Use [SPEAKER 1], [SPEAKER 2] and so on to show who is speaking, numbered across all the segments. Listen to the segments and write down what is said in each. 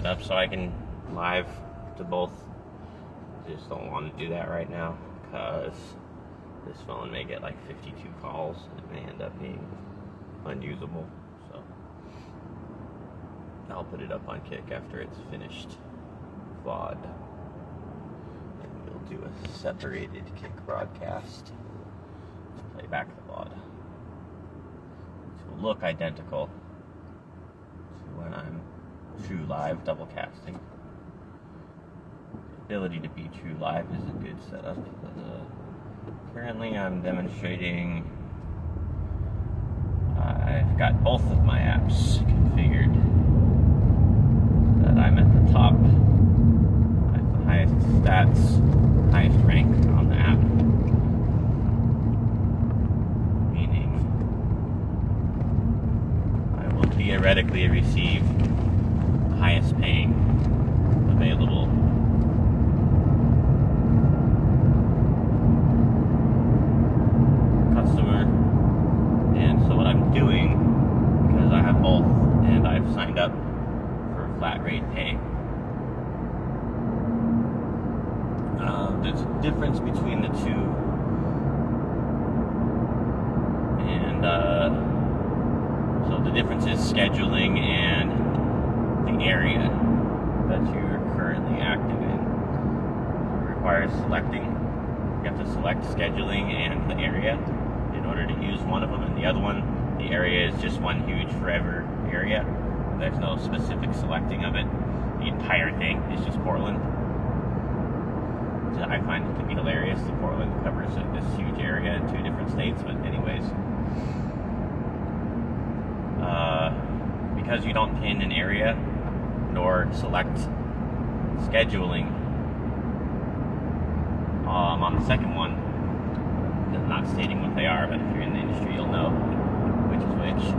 [SPEAKER 1] up so I can live to both. I just don't want to do that right now because this phone may get like 52 calls and it may end up being unusable. So I'll put it up on Kick after it's finished VOD. And we'll do a separated Kick broadcast to play back the VOD. It will look identical to when I'm true live double casting. The ability to be true live is a good setup. But, currently I'm demonstrating. I've got both of my apps configured that I'm at the top, at the highest stats, highest rank on the app. Meaning I will theoretically receive the highest paying available customer. And so what I'm doing, because I have both and I've signed up for flat rate pay, there's a difference between the two, and so the difference is scheduling and the area that you're currently active in. It requires selecting. You have to select scheduling and the area in order to use one of them, and the other one, the area is just one huge forever area. There's no specific selecting of it. The entire thing is just Portland. I find it to be hilarious that Portland covers this huge area in two different states, but anyways. Because you don't pin an area nor select scheduling on the second one, not stating what they are, but if you're in the industry you'll know which is which.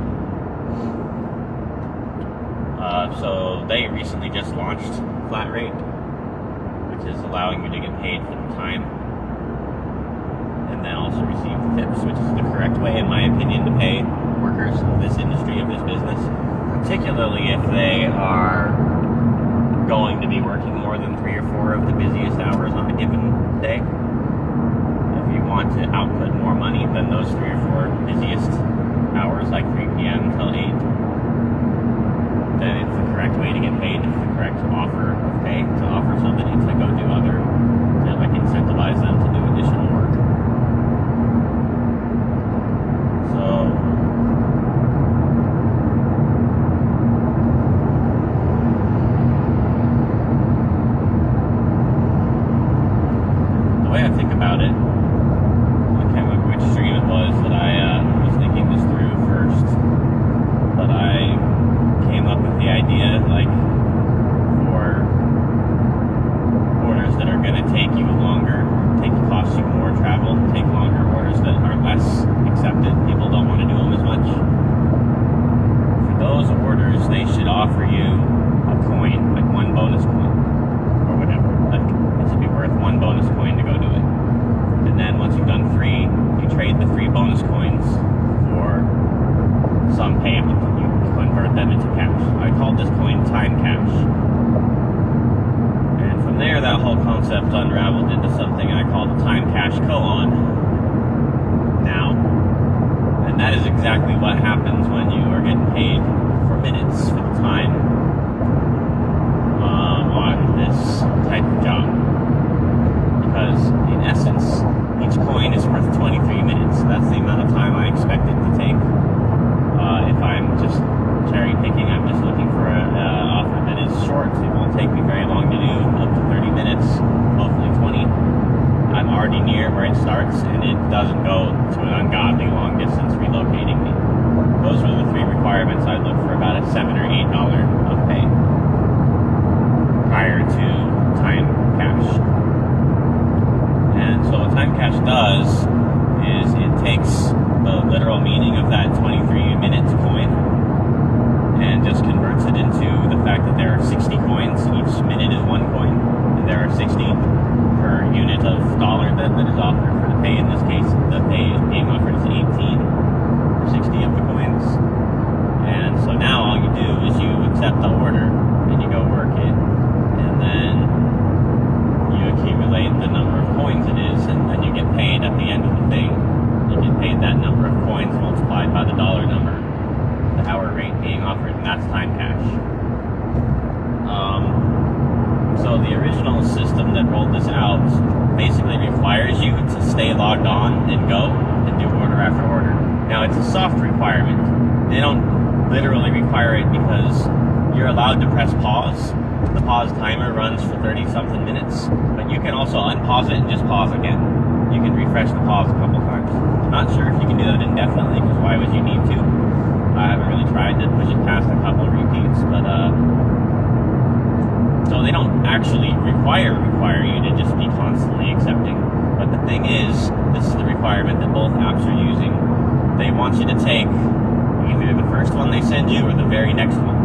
[SPEAKER 1] So they recently just launched flat rate, which is allowing you to get paid for the time and then also receive tips, which is the correct way, in my opinion, to pay workers of this industry, of this business, particularly if they are going to be working more than 3 or 4 of the busiest hours on a given day. If you want to output more money than those 3 or 4 busiest hours, like 3 p.m. till 8, then it's the correct way to get paid. It's the correct offer of pay to offer somebody to go do other, to like incentivize them to do additional work. So the way I think about it, I can't remember which stream it was that I was thinking this through first, but I came up with the idea, like, for orders that are going to take you longer, cost you more travel, take longer, orders that are less accepted, people don't want to do them as much. For those orders, they should offer you a coin, like 1 bonus coin, or whatever. Like, it should be worth 1 bonus coin to go do it. And then once you've done 3, you trade the 3 bonus coins for some payment. You convert them into cash. I called this coin Time Cash. And from there, that whole concept unraveled into something I called Time Cash Koan now. And that is exactly what happens when you are getting paid for minutes for the time on this type of job. Because in essence, each coin is worth 23 minutes. That's the amount of time I expect it to take. If I'm just cherry picking, I'm just looking for an offer that is short. It won't take me very long to do, up to 30 minutes, hopefully 20. I'm already near where it starts, and it doesn't go to an ungodly long distance relocating me. Those are the 3 requirements. I'd look for about a $7 or $8 of pay prior to Time Cash. And so what Time Cash does is it takes the literal meaning of that 23 minutes coin and just converts it into the fact that there are 60 coins. Each minute is 1 coin, and there are 60 per unit of dollar that is offered for the pay. In this case, the pay being offered is 18 for 60 of the coins. And so now all you do is you accept the order and you go work it. hour rate being offered, and that's time cash. So the original system that rolled this out basically requires you to stay logged on and go and do order after order. Now, it's a soft requirement. They don't literally require it because you're allowed to press pause. The pause timer runs for 30-something minutes, but you can also unpause it and just pause again. You can refresh the pause a couple times. I'm not sure if you can do that indefinitely, because why would you need to? I haven't really tried to push it past a couple of repeats, but so they don't actually require you to just be constantly accepting. But the thing is, this is the requirement that both apps are using. They want you to take either the first one they send you or the very next one.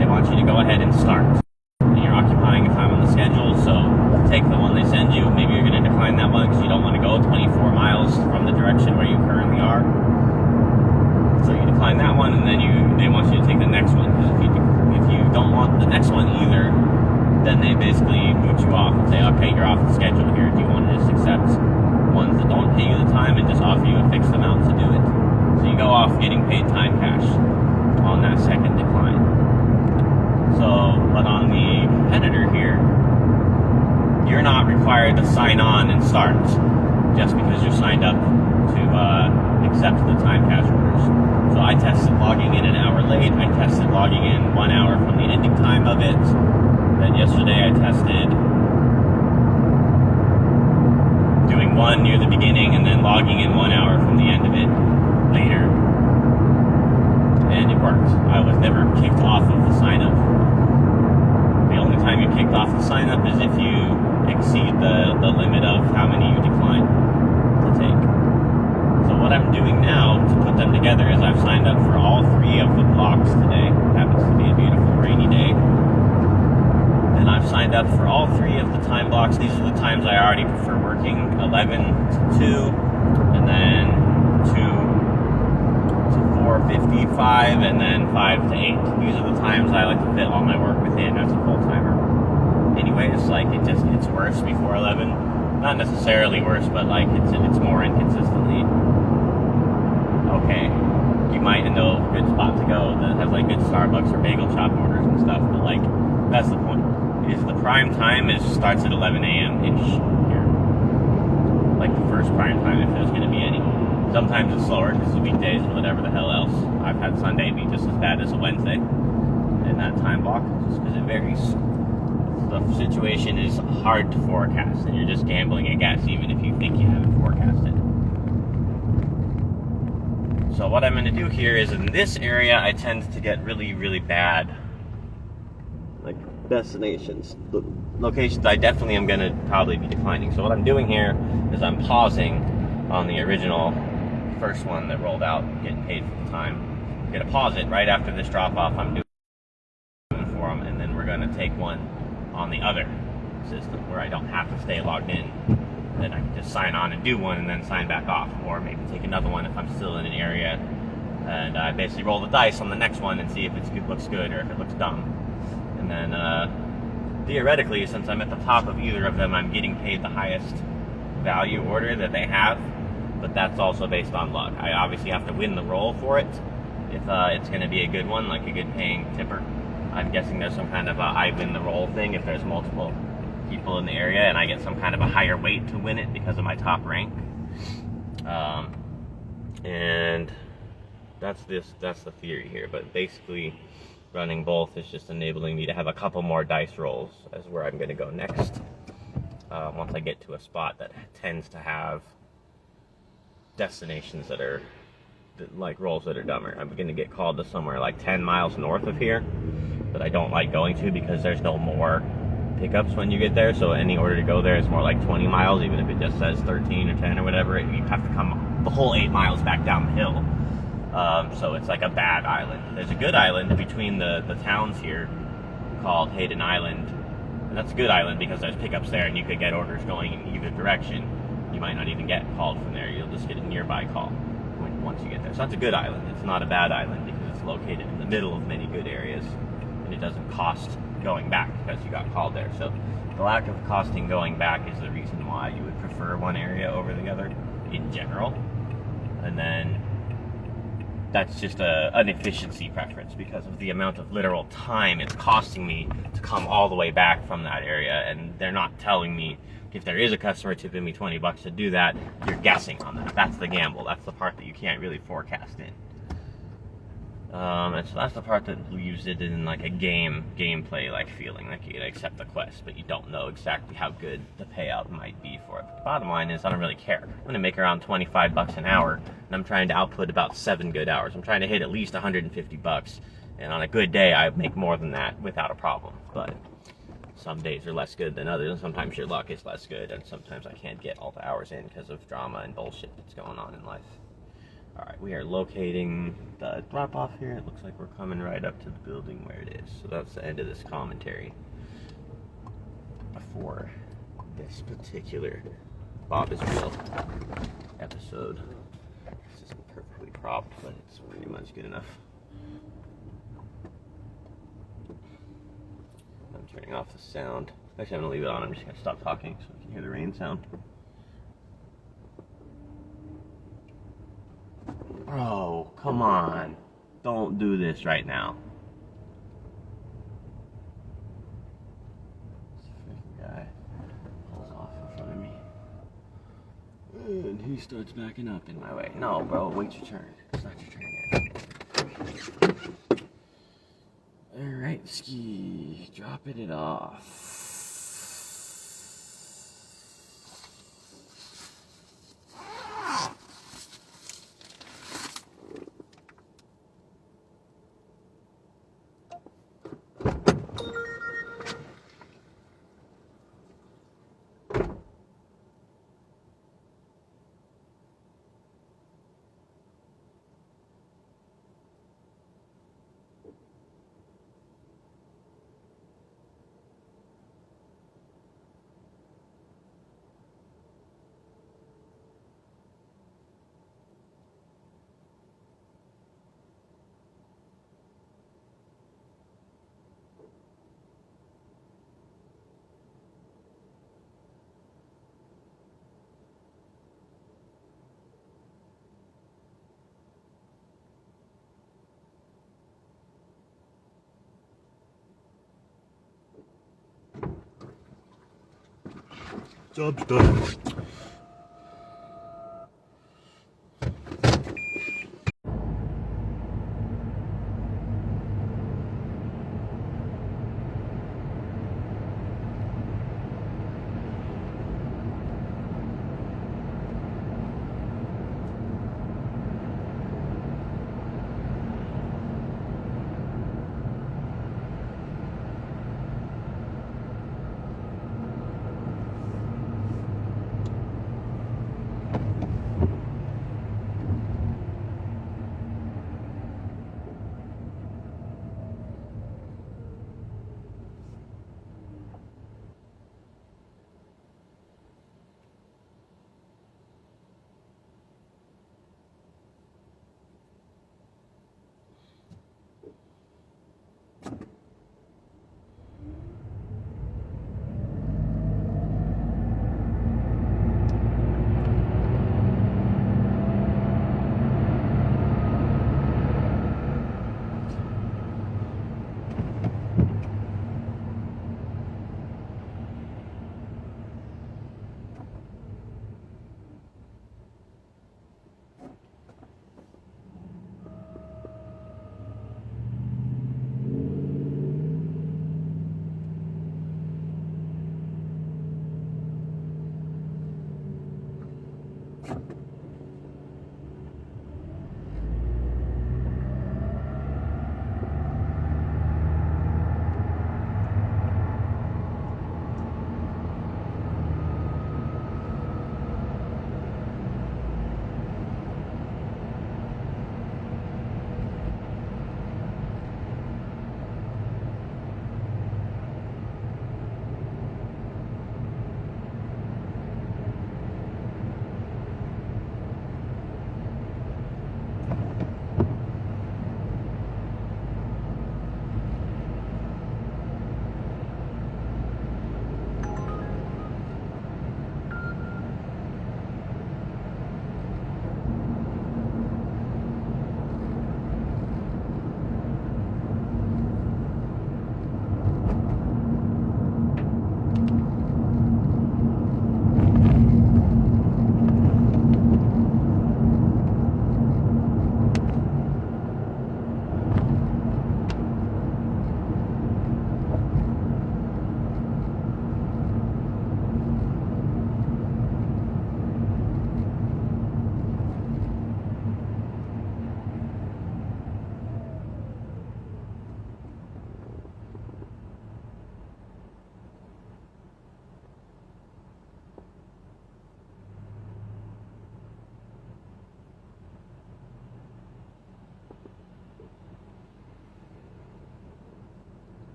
[SPEAKER 1] They want you to go ahead and start. And you're occupying a time on the schedule, so take the one they send you. Maybe you're going to decline that one because you don't want to go 24 miles from the direction where you currently are. So you decline that one, and then they want you to take the next one. Because if you don't want the next one either, then they basically boot you off and say, okay, you're off the schedule here. Do you want to just accept ones that don't pay you the time and just offer you a fixed amount to do it? So you go off getting paid time cash on that second decline. So, but on the competitor here, you're not required to sign on and start just because you're signed up to accept the time cash orders. So I tested logging in an hour late. I tested logging in 1 hour from the ending time of it. Then yesterday I tested doing one near the beginning and then logging in 1 hour from the end of it later. And it worked. I was never kicked off of the sign up. The only time you're kicked off the sign up is if you exceed the limit of how many you decline to take. So what I'm doing now to put them together is I've signed up for all 3 of the blocks today. It happens to be a beautiful rainy day. And I've signed up for all 3 of the time blocks. These are the times I already prefer working: 11 to 2, and then 2 to 4:55, and then 5 to 8. These are the times I like to fit all my work within as a full-timer. Anyway, it's like it just gets worse before 11. Not necessarily worse, but like it's more inconsistently okay. You might know a good spot to go that has like good Starbucks or bagel shop orders and stuff, but like that's the point. Is the prime time starts at 11 a.m. ish here. Like the first prime time, if there's going to be any. Sometimes it's slower because it's weekdays and whatever the hell else. I've had Sunday be just as bad as a Wednesday in that time block, just because it varies. The situation is hard to forecast, and you're just gambling a guess even if you think you have it forecasted. So what I'm going to do here is in this area, I tend to get really, really bad destinations, locations I definitely am going to probably be declining. So what I'm doing here is I'm pausing on the original first one that rolled out, getting paid for the time. I'm going to pause it right after this drop off I'm doing for them, and then we're going to take one on the other system where I don't have to stay logged in. Then I can just sign on and do one and then sign back off, or maybe take another one if I'm still in an area, and I basically roll the dice on the next one and see if it looks good or if it looks dumb. And then, theoretically, since I'm at the top of either of them, I'm getting paid the highest value order that they have, but that's also based on luck. I obviously have to win the roll for it, if it's going to be a good one, like a good paying tipper. I'm guessing there's some kind of a I win the roll thing if there's multiple people in the area, and I get some kind of a higher weight to win it because of my top rank. And that's the theory here, but basically running both is just enabling me to have a couple more dice rolls as where I'm going to go next. Once I get to a spot that tends to have destinations that are like rolls that are dumber. I'm going to get called to somewhere like 10 miles north of here that I don't like going to because there's no more pickups when you get there. So any order to go there is more like 20 miles, even if it just says 13 or 10 or whatever. You have to come the whole 8 miles back down the hill. So it's like a bad island. There's a good island between the towns here called Hayden Island. And that's a good island because there's pickups there and you could get orders going in either direction. You might not even get called from there. You'll just get a nearby call once you get there. So that's a good island. It's not a bad island because it's located in the middle of many good areas. And it doesn't cost going back because you got called there. So the lack of costing going back is the reason why you would prefer one area over the other in general. And then that's just an efficiency preference because of the amount of literal time it's costing me to come all the way back from that area, and they're not telling me if there is a customer tipping me $20 to do that. You're guessing on that. That's the gamble. That's the part that you can't really forecast in. And so that's the part that leaves it in like a gameplay like feeling, like you accept the quest, but you don't know exactly how good the payout might be for it. But the bottom line is I don't really care. I'm gonna make around $25 an hour, and I'm trying to output about 7 good hours. I'm trying to hit at least $150, and on a good day I make more than that without a problem. But some days are less good than others, and sometimes your luck is less good, and sometimes I can't get all the hours in because of drama and bullshit that's going on in life. Alright, we are locating the drop-off here. It looks like we're coming right up to the building where it is. So that's the end of this commentary for this particular Bob is Real episode. This isn't perfectly propped, but it's pretty much good enough. I'm turning off the sound. Actually, I'm going to leave it on. I'm just going to stop talking so we can hear the rain sound. Bro, come on. Don't do this right now. This freaking guy pulls off in front of me. And he starts backing up in my way. No, bro, wait your turn. It's not your turn yet. Alright, ski. Dropping it off. Job's done.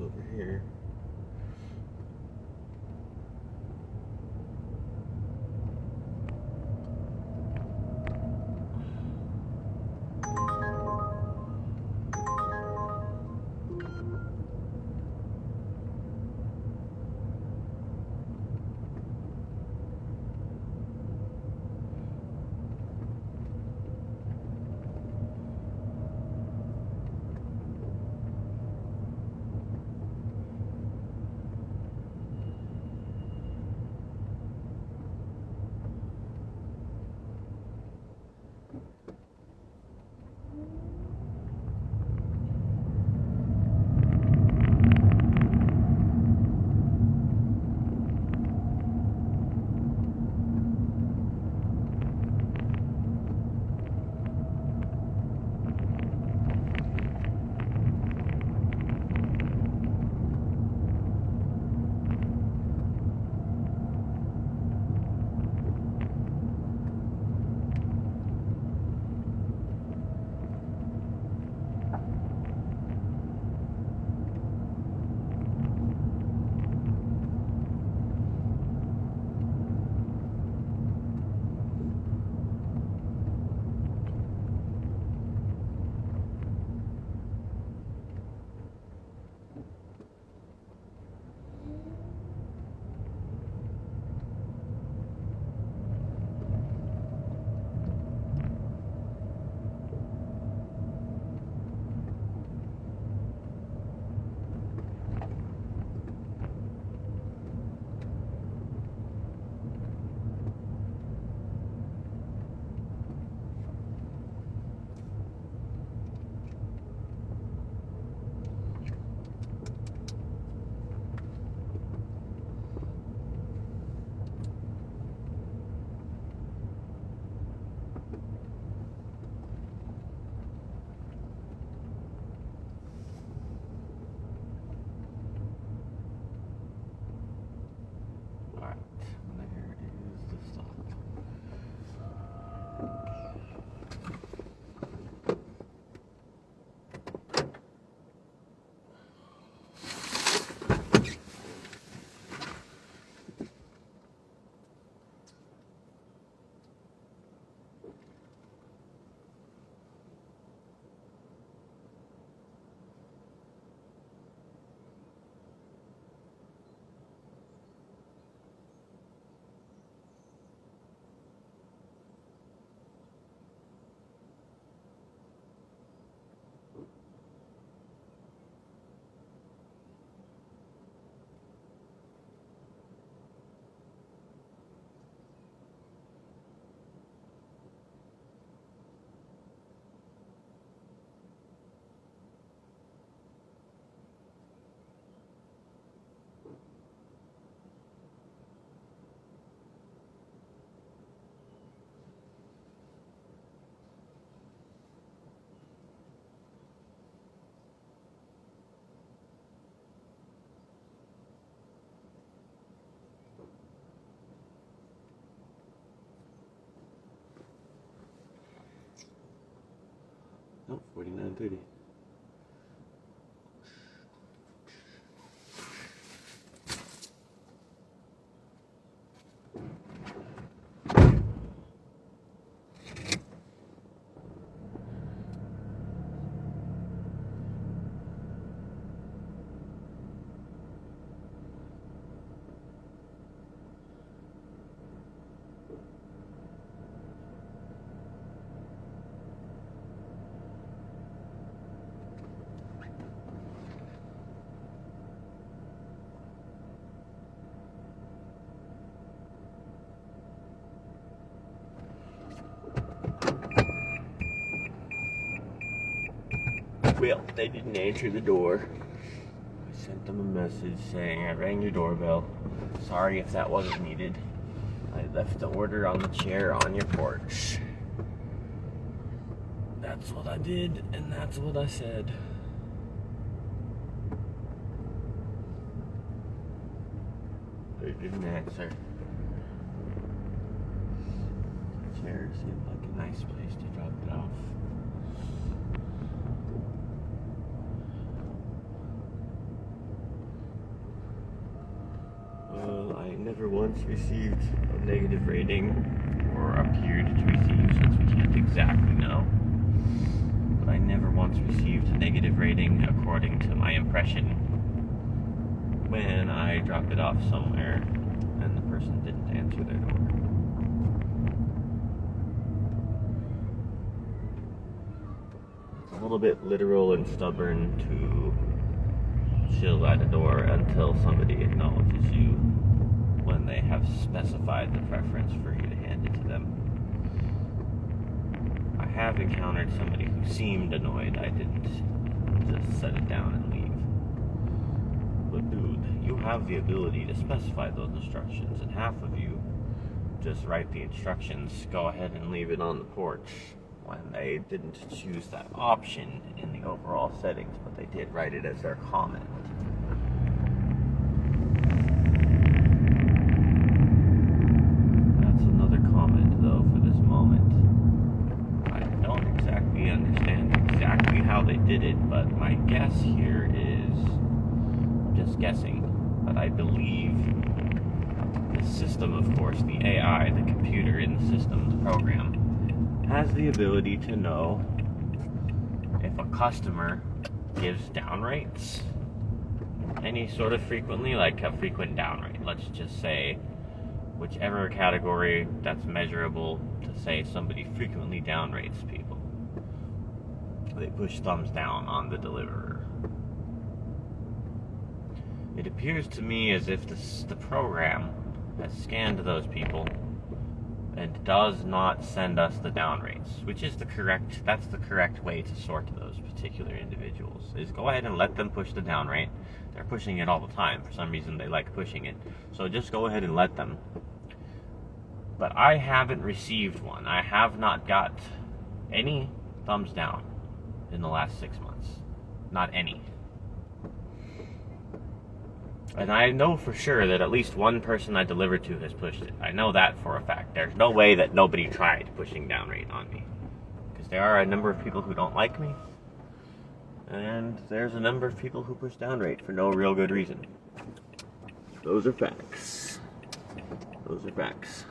[SPEAKER 1] over here.
[SPEAKER 2] Nope, 49.30. Well, they didn't answer the door. I sent them a message saying I rang your doorbell. Sorry if that wasn't needed. I left the order on the chair on your porch. That's what I did, and that's what I said. They didn't answer. The chair seemed like a nice place to drop it off. never once received a negative rating, or appeared to receive, since we can't exactly know. But I never once received a negative rating according to my impression when I dropped it off somewhere and the person didn't answer their door. It's a little bit literal and stubborn to chill at a door until somebody acknowledges you when they have specified the preference for you to hand it to them. I have encountered somebody who seemed annoyed I didn't just set it down and leave. But dude, you have the ability to specify those instructions, and half of you just write the instructions, go ahead and leave it on the porch, when they didn't choose that option in the overall settings, but they did write it as their comment. That's another comment, though, for this moment. I don't exactly understand exactly how they did it, but my guess here is just guessing. But I believe the system, of course, the AI, the computer in the system, the program, has the ability to know if a customer gives down rates any sort of frequently, like a frequent down rate. Let's just say whichever category that's measurable, to say somebody frequently down rates people. They push thumbs down on the deliverer. It appears to me as if the program has scanned those people and does not send us the down rates, which is that's the correct way to sort those particular individuals, is go ahead and let them push the down rate. They're pushing it all the time. For some reason, they like pushing it. So just go ahead and let them. But I haven't received one. I have not got any thumbs down in the last 6 months. Not any. And I know for sure that at least one person I delivered to has pushed it. I know that for a fact. There's no way that nobody tried pushing down rate on me. Because there are a number of people who don't like me. And there's a number of people who push down rate for no real good reason. Those are facts. Those are facts.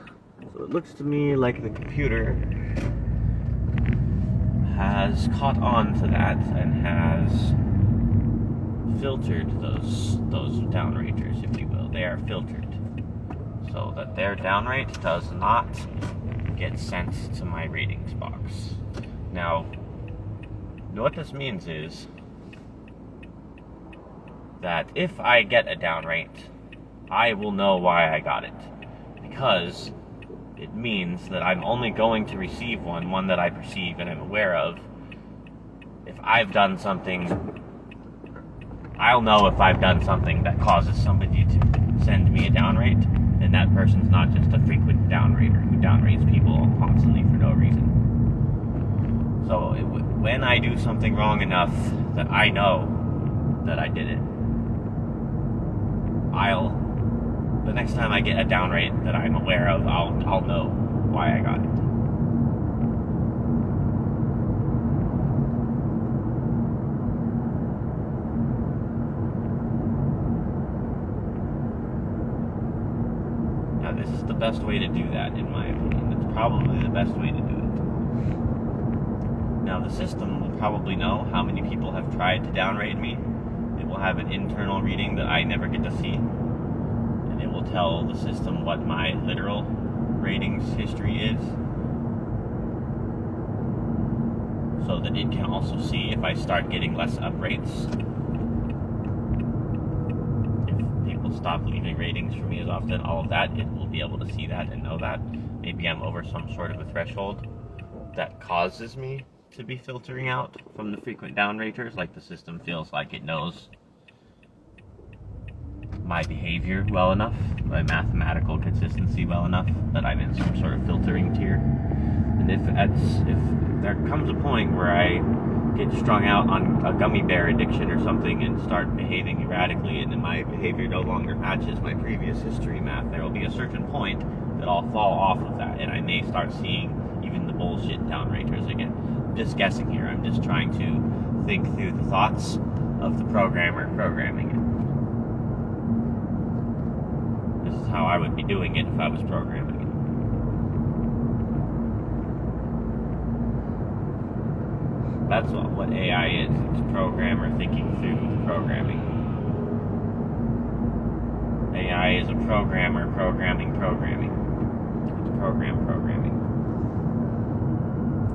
[SPEAKER 2] So it looks to me like the computer has caught on to that and has filtered those downraters, if you will. They are filtered so that their downrate does not get sent to my ratings box. Now, what this means is that if I get a downrate, I will know why I got it, because it means that I'm only going to receive one that I perceive and am aware of. If I've done something, I'll know if I've done something that causes somebody to send me a downrate, and that person's not just a frequent downrater who downrates people constantly for no reason. So when I do something wrong enough that I know that I did it, the next time I get a downrate that I'm aware of, I'll know why I got it. Now, this is the best way to do that, in my opinion. It's probably the best way to do it. Now, the system will probably know how many people have tried to downrate me. It will have an internal reading that I never get to see. And it will tell the system what my literal ratings history is, so that it can also see if I start getting less up rates. If people stop leaving ratings for me as often, all of that, it will be able to see that and know that. Maybe I'm over some sort of a threshold that causes me to be filtering out from the frequent downraters, like the system feels like it knows my behavior well enough, my mathematical consistency well enough, that I'm in some sort of filtering tier. And if there comes a point where I get strung out on a gummy bear addiction or something and start behaving erratically, and then my behavior no longer matches my previous history math, there will be a certain point that I'll fall off of that, and I may start seeing even the bullshit downraters again. I'm just guessing here. I'm just trying to think through the thoughts of the programmer programming it. This is
[SPEAKER 1] how I would be doing it if I was programming it. That's what AI is. It's a programmer thinking through the programming. AI is a programmer programming. It's programming.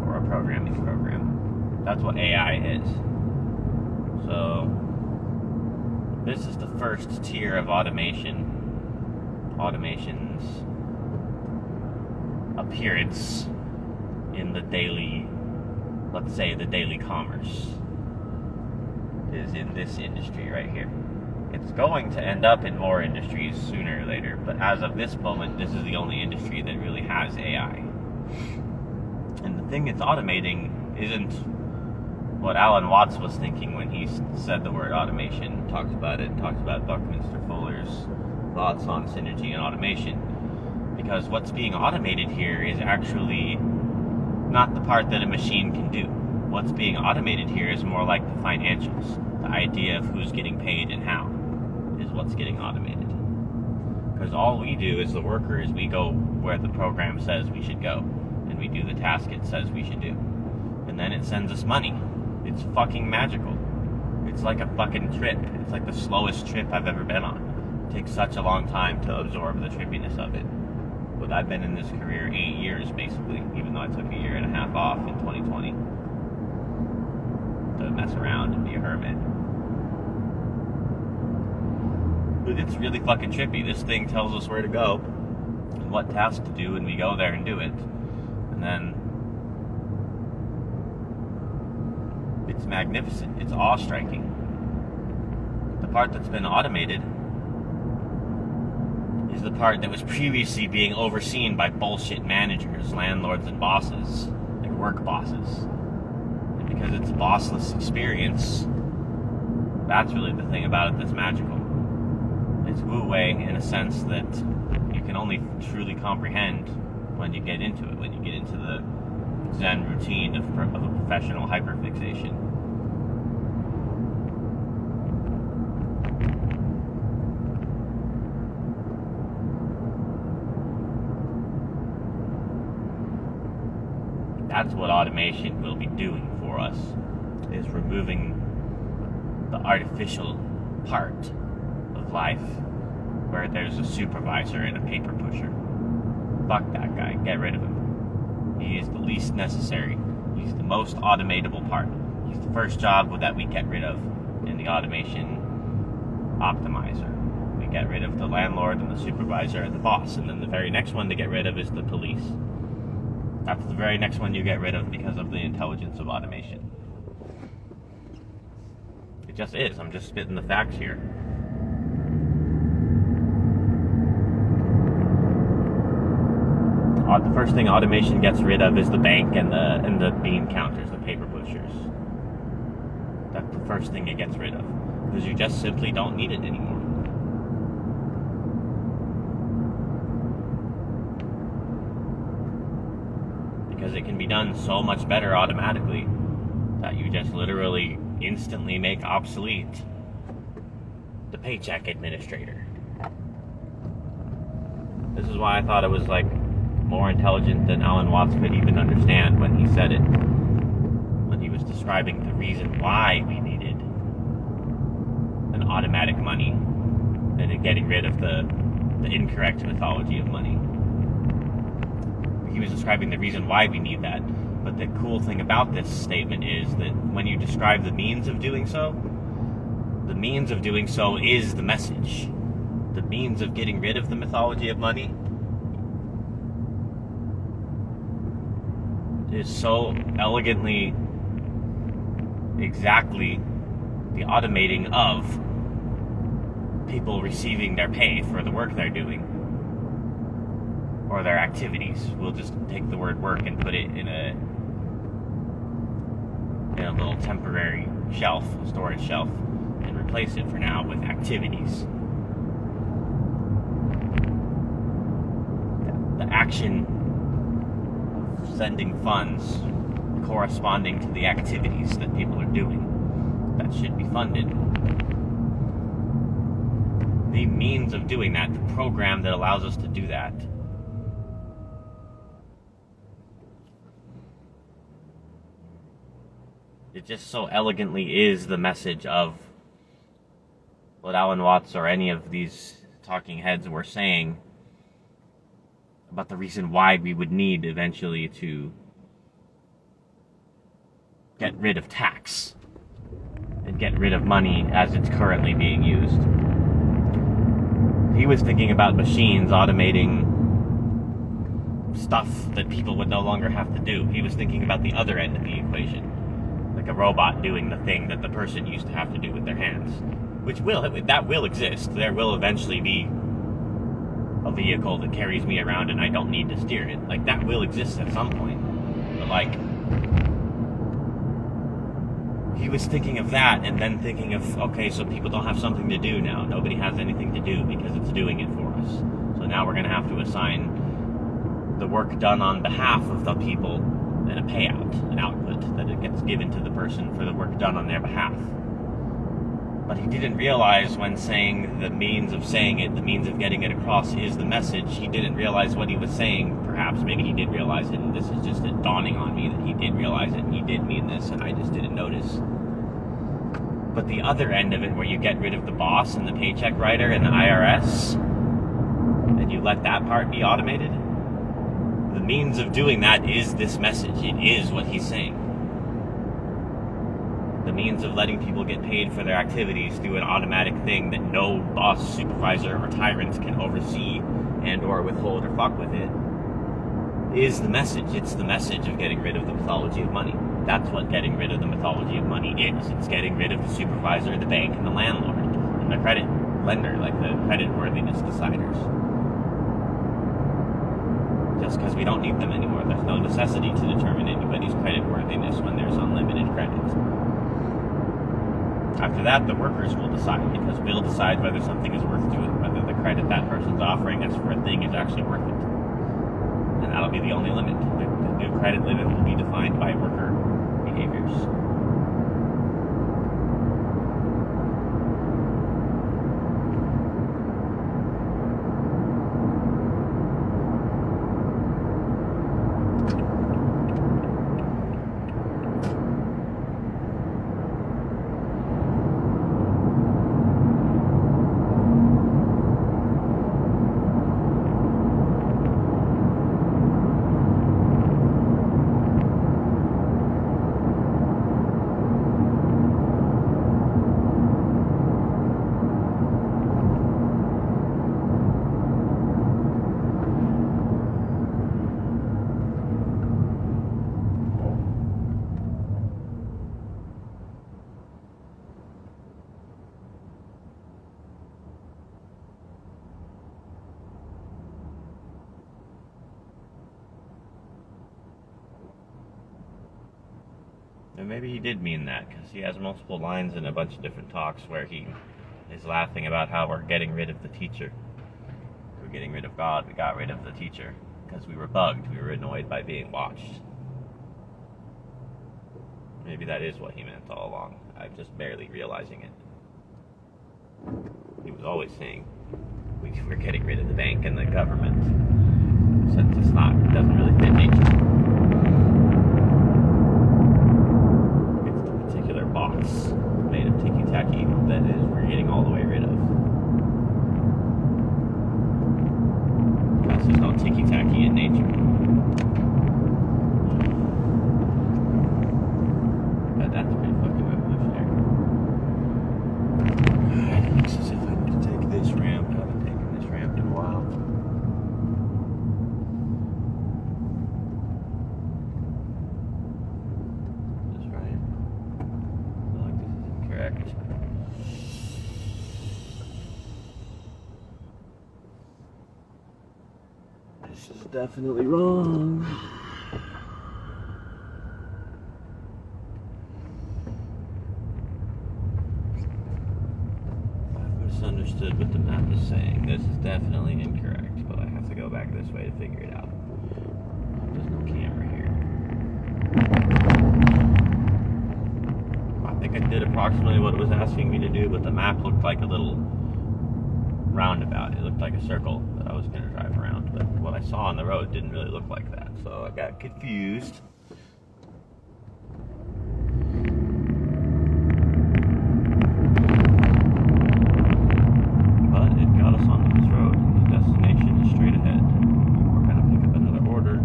[SPEAKER 1] Or a programming program. That's what AI is. So, this is the first tier of automation's appearance in the daily, let's say the daily commerce, is in this industry right here. It's going to end up in more industries sooner or later, but as of this moment, this is the only industry that really has AI. And the thing it's automating isn't what Alan Watts was thinking when he said the word automation, talked about Buckminster Fuller's thoughts on synergy and automation. Because what's being automated here is actually not the part that a machine can do. What's being automated here is more like the financials. The idea of who's getting paid and how is what's getting automated. Because all we do as the worker is we go where the program says we should go, and we do the task it says we should do. And then it sends us money. It's fucking magical. It's like a fucking trip. It's like the slowest trip I've ever been on. It takes such a long time to absorb the trippiness of it. But I've been in this career 8 years, basically, even though I took a year and a half off in 2020 to mess around and be a hermit. But it's really fucking trippy. This thing tells us where to go and what task to do, and we go there and do it. And then it's magnificent. It's awe-striking. The part that's been automated is the part that was previously being overseen by bullshit managers, landlords, and bosses, like work bosses. And because it's a bossless experience, that's really the thing about it that's magical. It's wu-wei in a sense that you can only truly comprehend when you get into it, when you get into the Zen routine of a professional hyperfixation. That's what automation will be doing for us, is removing the artificial part of life where there's a supervisor and a paper pusher. Fuck that guy, get rid of him. He is the least necessary. He's the most automatable part. He's the first job that we get rid of in the automation optimizer. We get rid of the landlord and the supervisor and the boss, and then the very next one to get rid of is the police. That's the very next one you get rid of because of the intelligence of automation. It just is. I'm just spitting the facts here. The first thing automation gets rid of is the bank and the bean counters, the paper pushers. That's the first thing it gets rid of, because you just simply don't need it anymore. Because it can be done so much better automatically that you just literally instantly make obsolete the paycheck administrator. This is why I thought it was like more intelligent than Alan Watts could even understand when he said it, when he was describing the reason why we needed an automatic money and getting rid of the incorrect mythology of money. He was describing the reason why we need that. But the cool thing about this statement is that when you describe the means of doing so is the message. The means of getting rid of the mythology of money is so elegantly, exactly the automating of people receiving their pay for the work they're doing or their activities. We'll just take the word work and put it in a little temporary shelf, storage shelf, and replace it for now with activities. The action of sending funds corresponding to the activities that people are doing that should be funded. the means of doing that, the program that allows us to do that. It just so elegantly is the message of what Alan Watts or any of these talking heads were saying about the reason why we would need eventually to get rid of tax and get rid of money as it's currently being used. He was thinking about machines automating stuff that people would no longer have to do. He was thinking about the other end of the equation, like a robot doing the thing that the person used to have to do with their hands, which will exist. There will eventually be a vehicle that carries me around and I don't need to steer it. Like, that will exist at some point. But, like, he was thinking of that and then thinking of, okay, so people don't have something to do now. Nobody has anything to do because it's doing it for us. So now we're going to have to assign the work done on behalf of the people and a payout, an output that it gets given to the person for the work done on their behalf. But he didn't realize when saying the means of saying it, the means of getting it across is the message, he didn't realize what he was saying. Perhaps, maybe he did realize it, and this is just it dawning on me that he did realize it, and he did mean this, and I just didn't notice. But the other end of it, where you get rid of the boss and the paycheck writer and the IRS, and you let that part be automated, the means of doing that is this message. It is what he's saying. The means of letting people get paid for their activities through an automatic thing that no boss, supervisor, or tyrant can oversee and or withhold or fuck with it is the message. It's the message of getting rid of the mythology of money. That's what getting rid of the mythology of money is. It's getting rid of the supervisor, the bank, and the landlord, and the credit lender, like the credit worthiness deciders. Just because we don't need them anymore. There's no necessity to determine anybody's credit worthiness when there's unlimited credit. After that, the workers will decide, because we'll decide whether something is worth doing, whether the credit that person's offering us for a thing is actually worth it. And that'll be the only limit. The new credit limit will be defined by worker behaviors. And maybe he did mean that, because he has multiple lines in a bunch of different talks where he is laughing about how we're getting rid of the teacher. We're getting rid of God, we got rid of the teacher, because we were bugged, we were annoyed by being watched. Maybe that is what he meant all along. I'm just barely realizing it. He was always saying we're getting rid of the bank and the government, since it doesn't really fit nature. Box made of ticky-tacky that is we're getting all the way rid of. Plus there's no ticky-tacky in nature. But that's pretty fucking revolutionary. It looks as if I need to take this ramp. I haven't taken this ramp in a while. This is definitely wrong. I've misunderstood what the map is saying. This is definitely incorrect, but I have to go back this way to figure it out. There's no camera here. I think I did approximately what it was asking me to do, but the map looked like a little roundabout. It looked like a circle that I was going to drive around, but what I saw on the road didn't really look like that, so I got confused. But it got us onto this road, and the destination is straight ahead. We're going to pick up another order,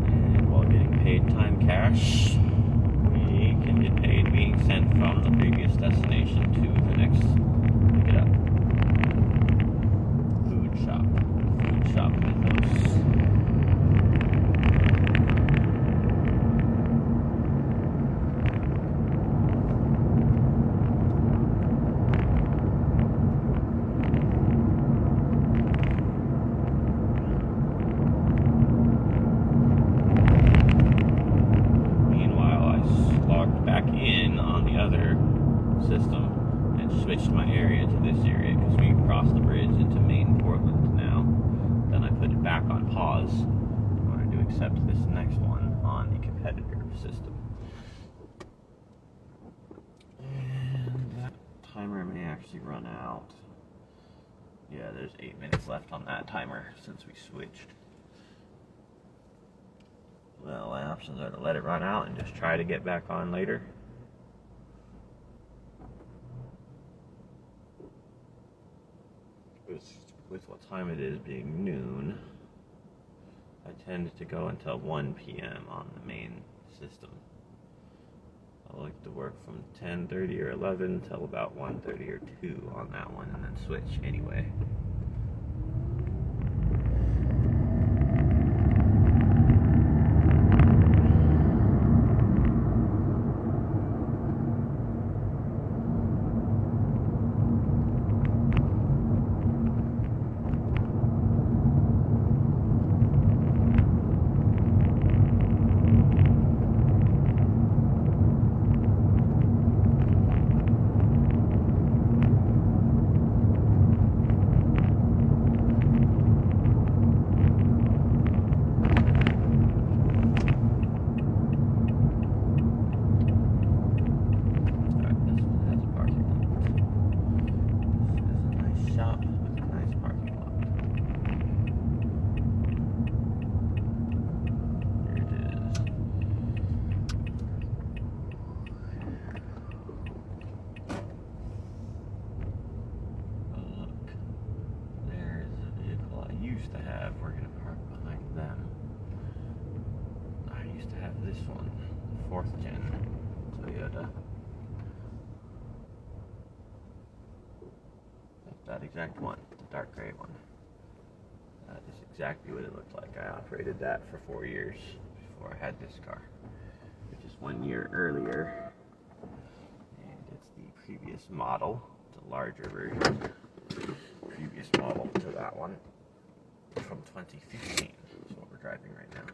[SPEAKER 1] and while getting paid time cash, we can get paid being sent from the previous destination to the next pick it up. Food shop mythos. Meanwhile, I logged back in on the other system and switched my area to this area because we crossed the bridge into main Portland now. Then I put it back on pause in order to accept this next one on the competitor system. And that timer may actually run out. Yeah, there's 8 minutes left on that timer since we switched. Well, my options are to let it run out and just try to get back on later. With what time it is being noon, I tend to go until 1 p.m. on the main system. I like to work from 10:30 or 11 till about 1:30 or 2 on that one, and then switch anyway. We're gonna park behind them. I used to have this one, the 4th gen Toyota. That exact one, the dark gray one. That is exactly what it looked like. I operated that for 4 years before I had this car, which is 1 year earlier. And it's the previous model, the larger version. Previous model to that one. From 2015 is what we're driving right now.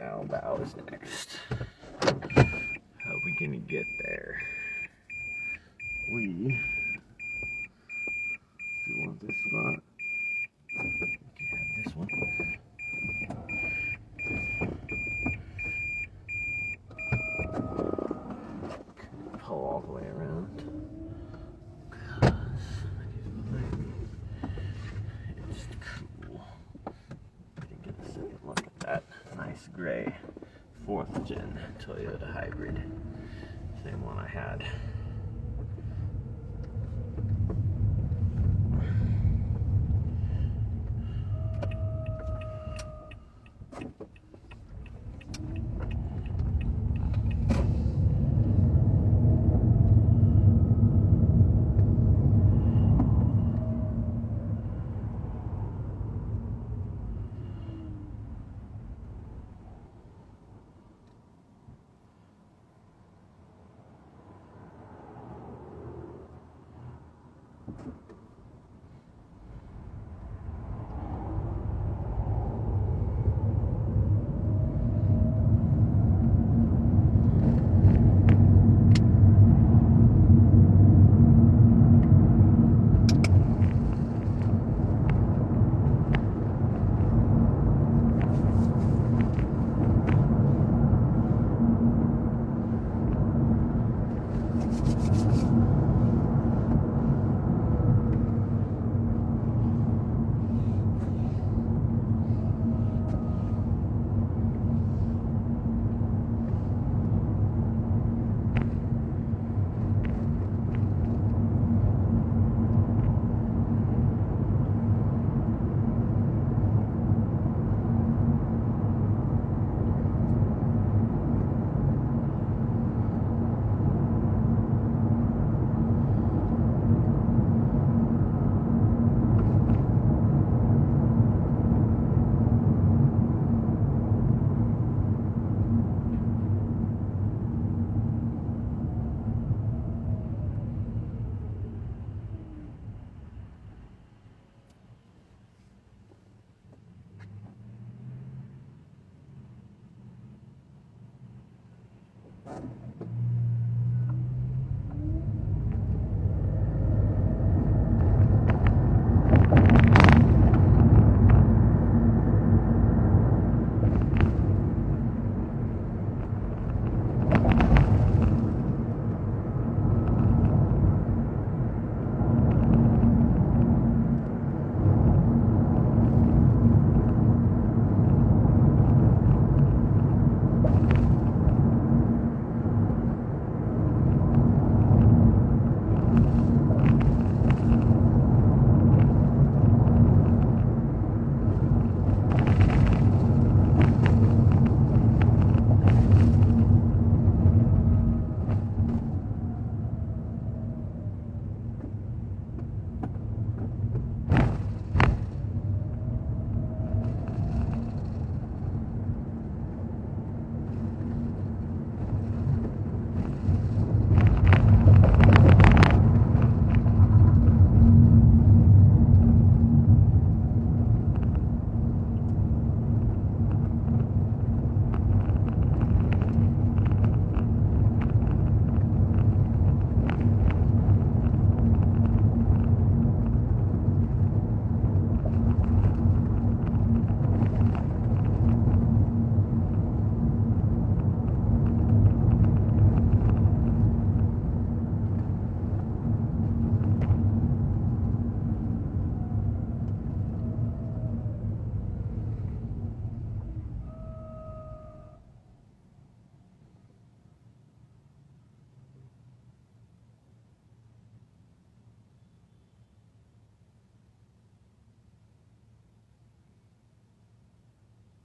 [SPEAKER 2] Now bow is next. How are we gonna get there? We want this spot. We can have this one. Pull all the way around. It's cool. Didn't get a second look at that nice gray 4th gen Toyota hybrid. Same one I had.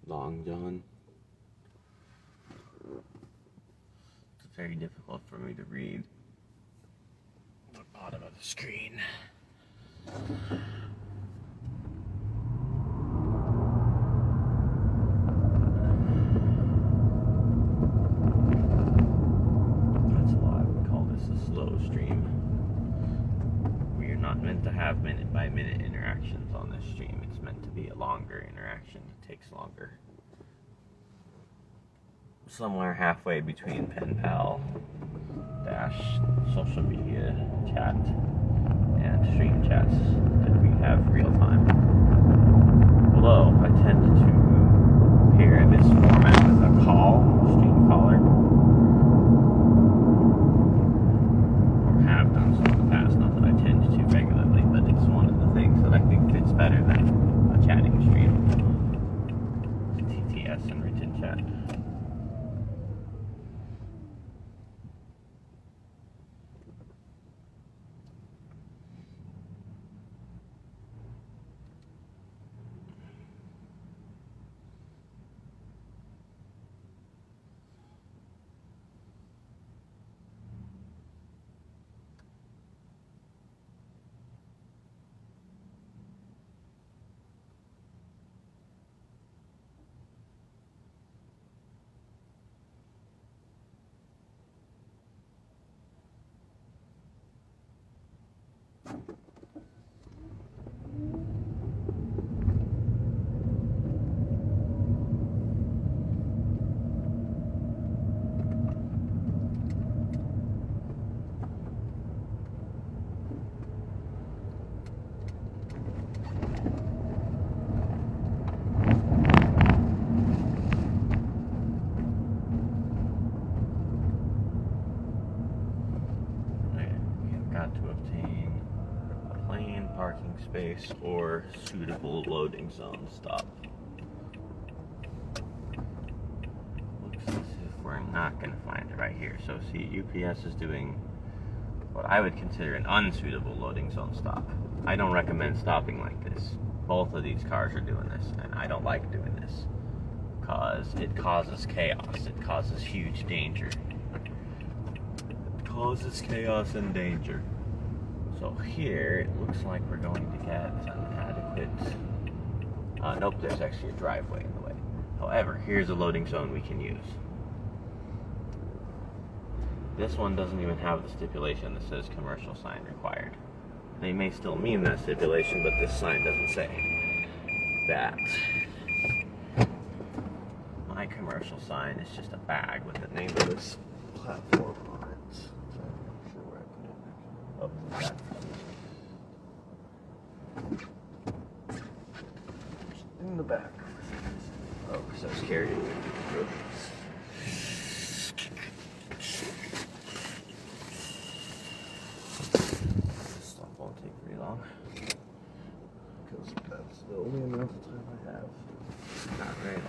[SPEAKER 2] Long John. It's very difficult for me to read the bottom of the screen. That's why I would call this a slow stream. We are not meant to have minute by minute interactions on this stream. It's meant to be a longer interaction. It takes longer. Somewhere halfway between pen pal dash social media chat and stream chats that we have real time. Although I tend to pair this format with a stream caller, or have done so in the past. Not that I tend to regularly, but it's one of the things that I think fits better than a chatting stream. TTS and written chat. Space or suitable loading zone stop. Looks as if we're not going to find it right here. So see, UPS is doing what I would consider an unsuitable loading zone stop. I don't recommend stopping like this. Both of these cars are doing this, and I don't like doing this because it causes chaos. It causes huge danger. It causes chaos and danger. So here, it looks like we're going to get an adequate... nope, there's actually a driveway in the way. However, here's a loading zone we can use. This one doesn't even have the stipulation that says commercial sign required. They may still mean that stipulation, but this sign doesn't say that. My commercial sign is just a bag with the name of this platform on it. So I'm not sure where I put it. Oh, that. In the back. Oh, because I was carrying it. This stuff won't take very long. Because that's the only amount of time I have. Not very long.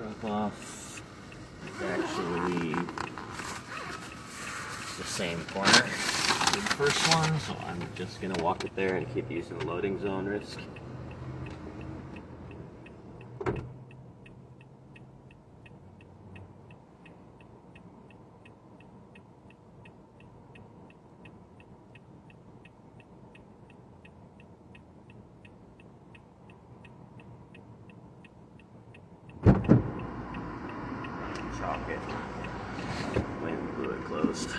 [SPEAKER 2] drop off is actually the same corner as the first one, so I'm just gonna walk it there and keep using the loading zone risk. Chalk it. Wait, glue it closed.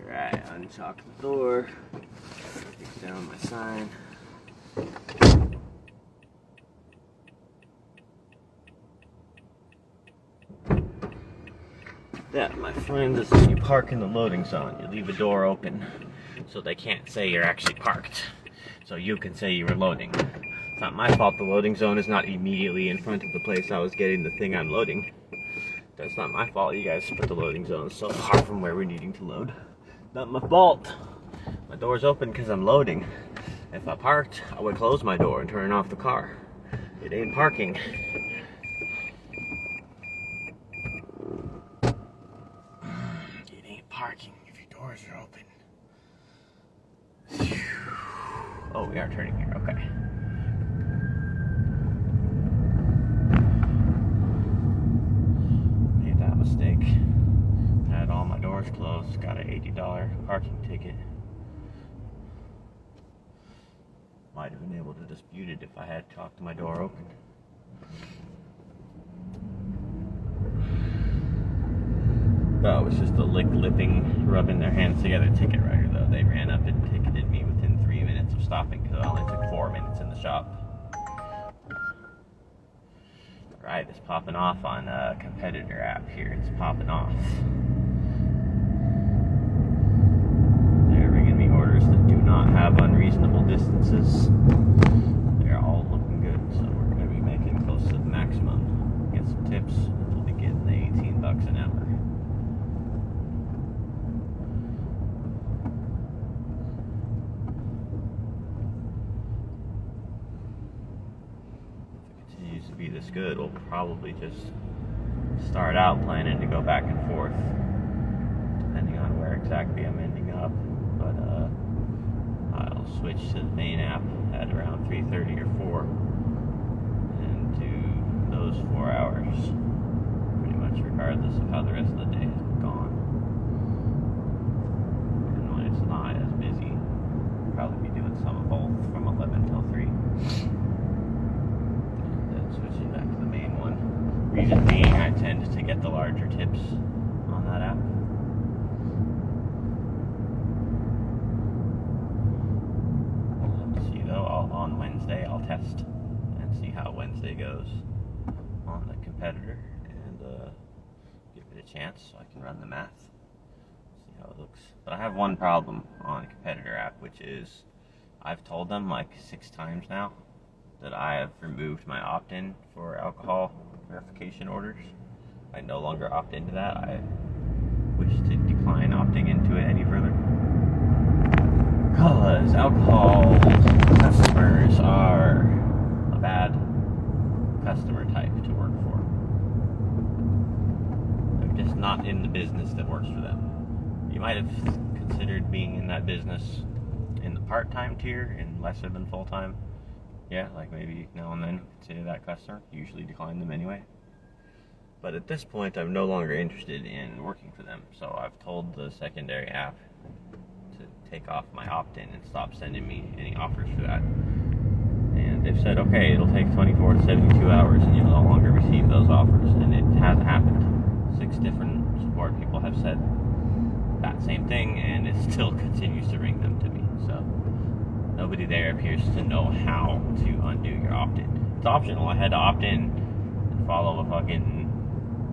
[SPEAKER 2] Alright, unchalk the door, take down my sign. That, my friend, is if you park in the loading zone, you leave a door open so they can't say you're actually parked. So you can say you were loading. It's not my fault the loading zone is not immediately in front of the place I was getting the thing I'm loading. That's not my fault you guys put the loading zone so far from where we're needing to load. Not my fault. My door's open because I'm loading. If I parked, I would close my door and turn off the car. It ain't parking. It ain't parking if your doors are open. Oh, we are turning here, okay. Made that mistake. Had all my doors closed, got an $80 parking ticket. Might have been able to dispute it if I had talked my door open. That was just a lipping, rubbing their hands together ticket writer though. They ran up and ticketed me within 3 minutes of stopping because it only took 4 minutes in the shop. Alright, it's popping off on a competitor app here. It's popping off. They're ringing me orders that do not have unreasonable distances. They're all looking good, so we're going to be making close to the maximum. Get some tips, we'll be getting the $18 an hour. If it continues to be this good, we'll probably just start out planning to go back and forth, depending on where exactly I'm ending up. But I'll switch to the main app at around 3:30 or 4 and do those 4 hours pretty much regardless of how the rest of the day has gone. And when it's not as busy, I'll probably be doing some of both from 11 till 3. And then switching back to the main one. Reason being, I tend to get the larger tips on that app. We'll have to see though. On Wednesday, I'll test and see how Wednesday goes on the competitor and give it a chance so I can run the math, see how it looks. But I have one problem on the competitor app, which is I've told them like 6 times now that I have removed my opt-in for alcohol verification orders. I no longer opt into that. I wish to decline opting into it any further. Because alcohol customers are a bad customer type to work for. I'm just not in the business that works for them. You might have considered being in that business in the part-time tier and lesser than full-time. Yeah, like maybe now and then consider that customer. Usually decline them anyway. But at this point, I'm no longer interested in working for them. So I've told the secondary app to take off my opt-in and stop sending me any offers for that. And they've said, okay, it'll take 24 to 72 hours and you'll no longer receive those offers. And it hasn't happened. 6 different support people have said that same thing, and it still continues to ring them to me. So nobody there appears to know how to undo your opt-in. It's optional. I had to opt in and follow a fucking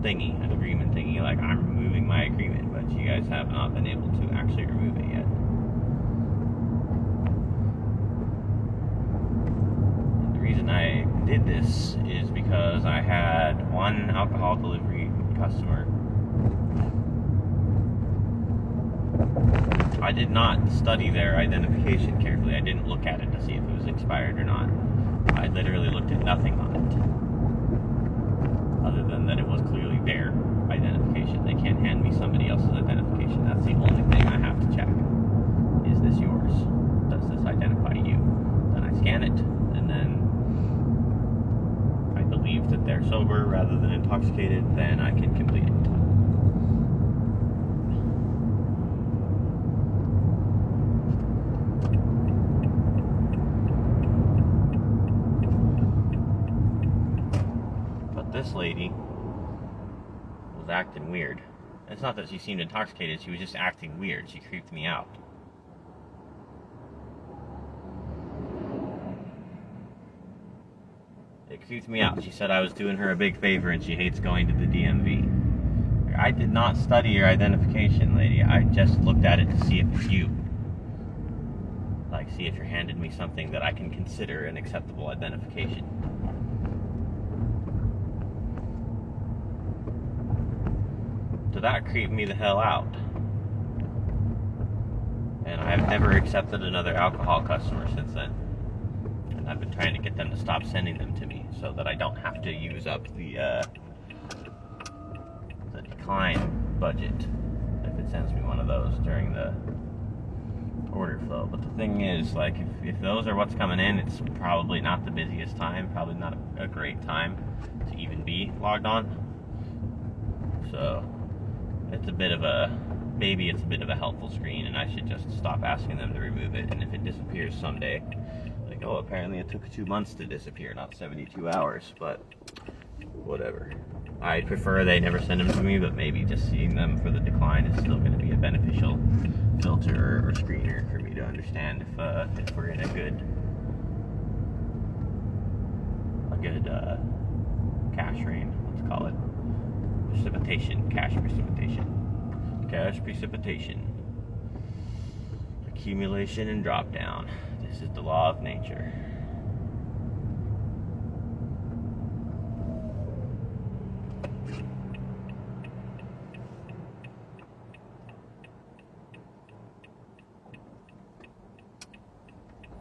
[SPEAKER 2] thingy, an agreement thingy, like I'm removing my agreement, but you guys have not been able to actually remove it yet. And the reason I did this is because I had one alcohol delivery customer. I did not study their identification carefully. I didn't look at it to see if it was expired or not. I literally looked at nothing on it, other than that it was clearly their identification. They can't hand me somebody else's identification. That's the only thing I have to check. Is this yours? Does this identify you? Then I scan it, and then I believe that they're sober rather than intoxicated, then I can complete it. This lady was acting weird. It's not that she seemed intoxicated, she was just acting weird. She creeped me out. It creeped me out. She said I was doing her a big favor and she hates going to the DMV. I did not study your identification, lady. I just looked at it to see if it's you. Like, see if you're handing me something that I can consider an acceptable identification. So that creeped me the hell out. And I've never accepted another alcohol customer since then. And I've been trying to get them to stop sending them to me so that I don't have to use up the decline budget if it sends me one of those during the order flow. But the thing is, like, if those are what's coming in, it's probably not the busiest time, probably not a great time to even be logged on. So it's a bit of a helpful screen, and I should just stop asking them to remove it. And if it disappears someday, like, oh, apparently it took 2 months to disappear, not 72 hours, but whatever. I'd prefer they never send them to me, but maybe just seeing them for the decline is still going to be a beneficial filter or screener for me to understand if we're in a good cash rain, let's call it. Cash precipitation. I Accumulation and drop down. This is the law of nature.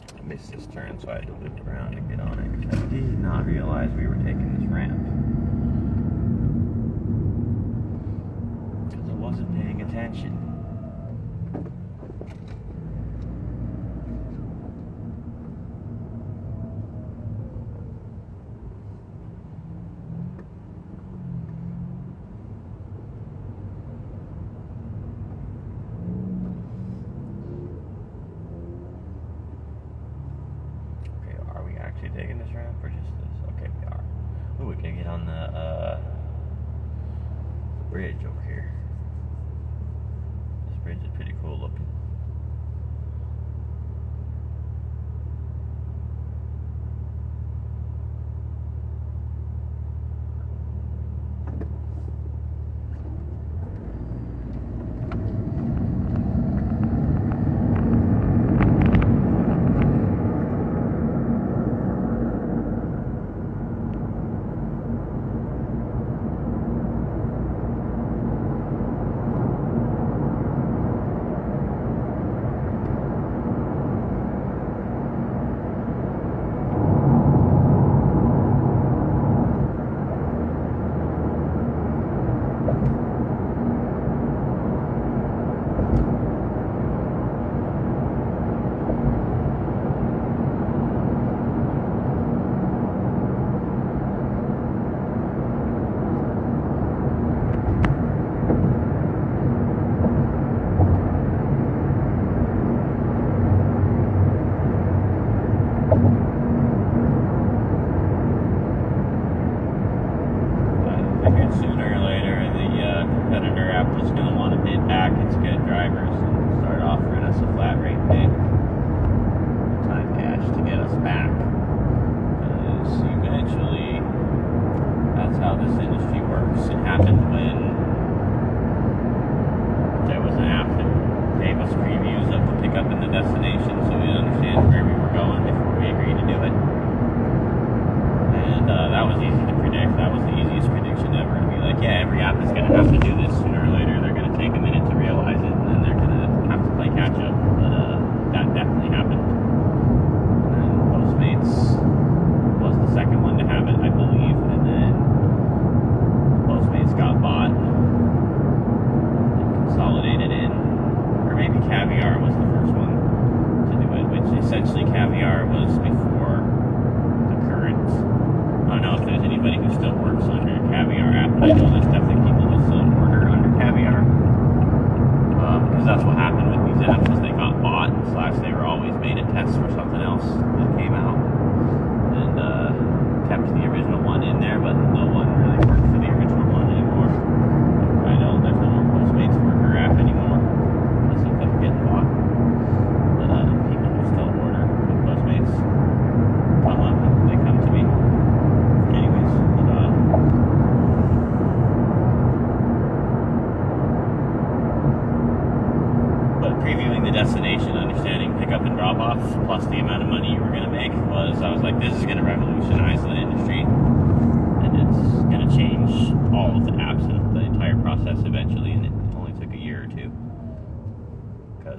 [SPEAKER 2] I missed this turn, so I had to loop around and get on it. I did not realize we were taking this ramp. Because I wasn't paying attention. Taking this ramp or just this? Okay, we are. Ooh, we can get on the bridge over here. This bridge is pretty cool looking.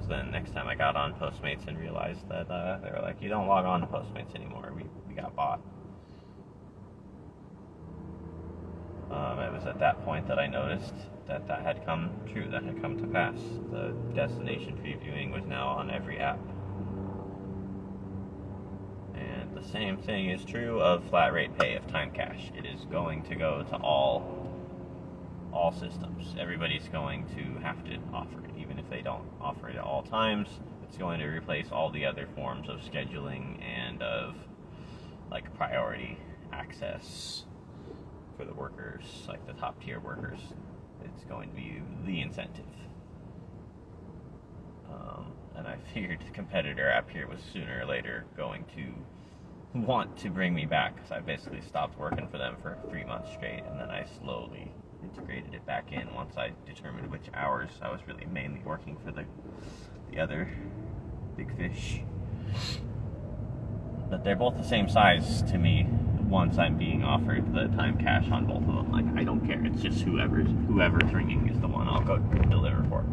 [SPEAKER 2] Then next time I got on Postmates and realized that they were like, you don't log on to Postmates anymore. We got bought. It was at that point that I noticed that had come true, that had come to pass. The destination previewing was now on every app. And the same thing is true of flat rate pay of Time Cash. It is going to go to all systems. Everybody's going to have to offer it, even if they don't offer it at all times. It's going to replace all the other forms of scheduling and of like priority access for the workers, like the top tier workers. It's going to be the incentive. And I figured the competitor app here was sooner or later going to want to bring me back, because I basically stopped working for them for 3 months straight, and then I slowly integrated it back in once I determined which hours I was really mainly working for the other
[SPEAKER 1] big fish. But they're both the same size to me once I'm being offered the time cash on both of them. Like, I don't care. It's just whoever's ringing is the one I'll go deliver for.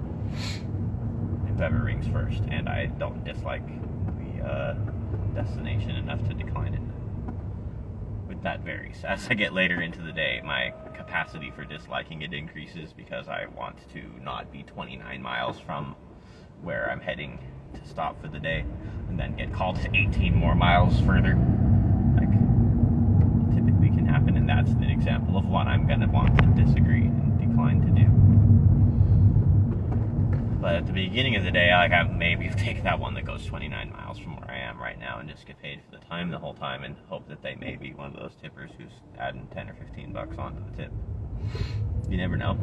[SPEAKER 1] Whoever rings first. And I don't dislike the destination enough to decline it. But that varies. As I get later into the day, my capacity for disliking it increases because I want to not be 29 miles from where I'm heading to stop for the day and then get called 18 more miles further. Like, it typically can happen, and that's an example of one I'm going to want to disagree and decline to do. But at the beginning of the day, like, I maybe take that one that goes 29 miles from where I am right now and just get paid for the time the whole time and hope that they may be one of those tippers who's adding 10 or 15 bucks onto the tip. You never know.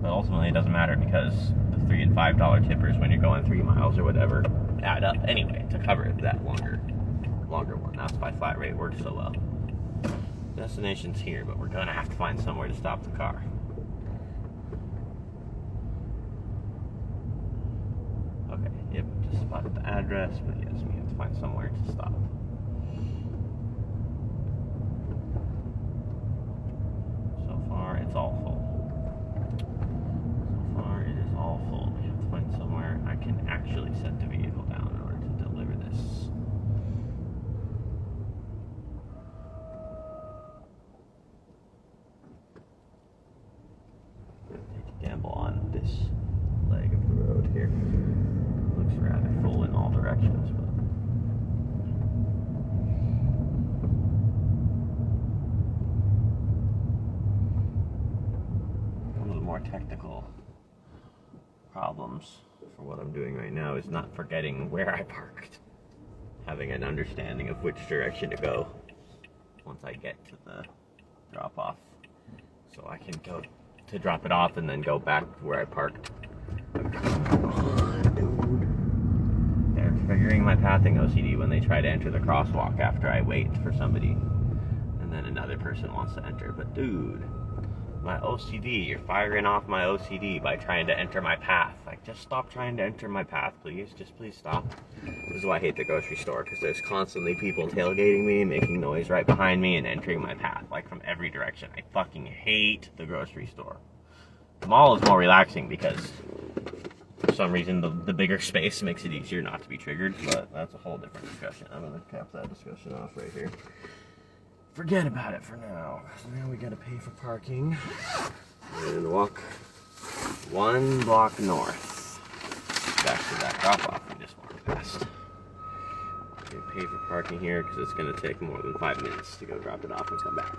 [SPEAKER 1] But ultimately, it doesn't matter because the $3 and $5 tippers when you're going 3 miles or whatever add up anyway to cover that longer one. That's why flat rate works so well. Destination's here, but we're gonna have to find somewhere to stop the car. Okay, yep, just spotted the address, but yes, we have to find somewhere to stop. So far, it's all full. We have to find somewhere I can actually set the vehicle down in order to deliver this. Take a gamble on this leg of the road here. Looks rather full in all directions, but one of the more technical problems for what I'm doing right now is not forgetting where I parked. Having an understanding of which direction to go once I get to the drop off. So I can go to drop it off and then go back to where I parked. They're triggering my pathing OCD when they try to enter the crosswalk after I wait for somebody and then another person wants to enter. But dude, my OCD, you're firing off my OCD by trying to enter my path. Like, just stop trying to enter my path, please. Just please stop. This is why I hate the grocery store, because there's constantly people tailgating me, making noise right behind me, and entering my path, like, from every direction. I fucking hate the grocery store. The mall is more relaxing because for some reason the bigger space makes it easier not to be triggered, but that's a whole different discussion. I'm going to cap that discussion off right here. Forget about it for now. So now we gotta pay for parking and walk 1 block north back to that drop off we just walked past. We pay for parking here because it's gonna take more than 5 minutes to go drop it off and come back.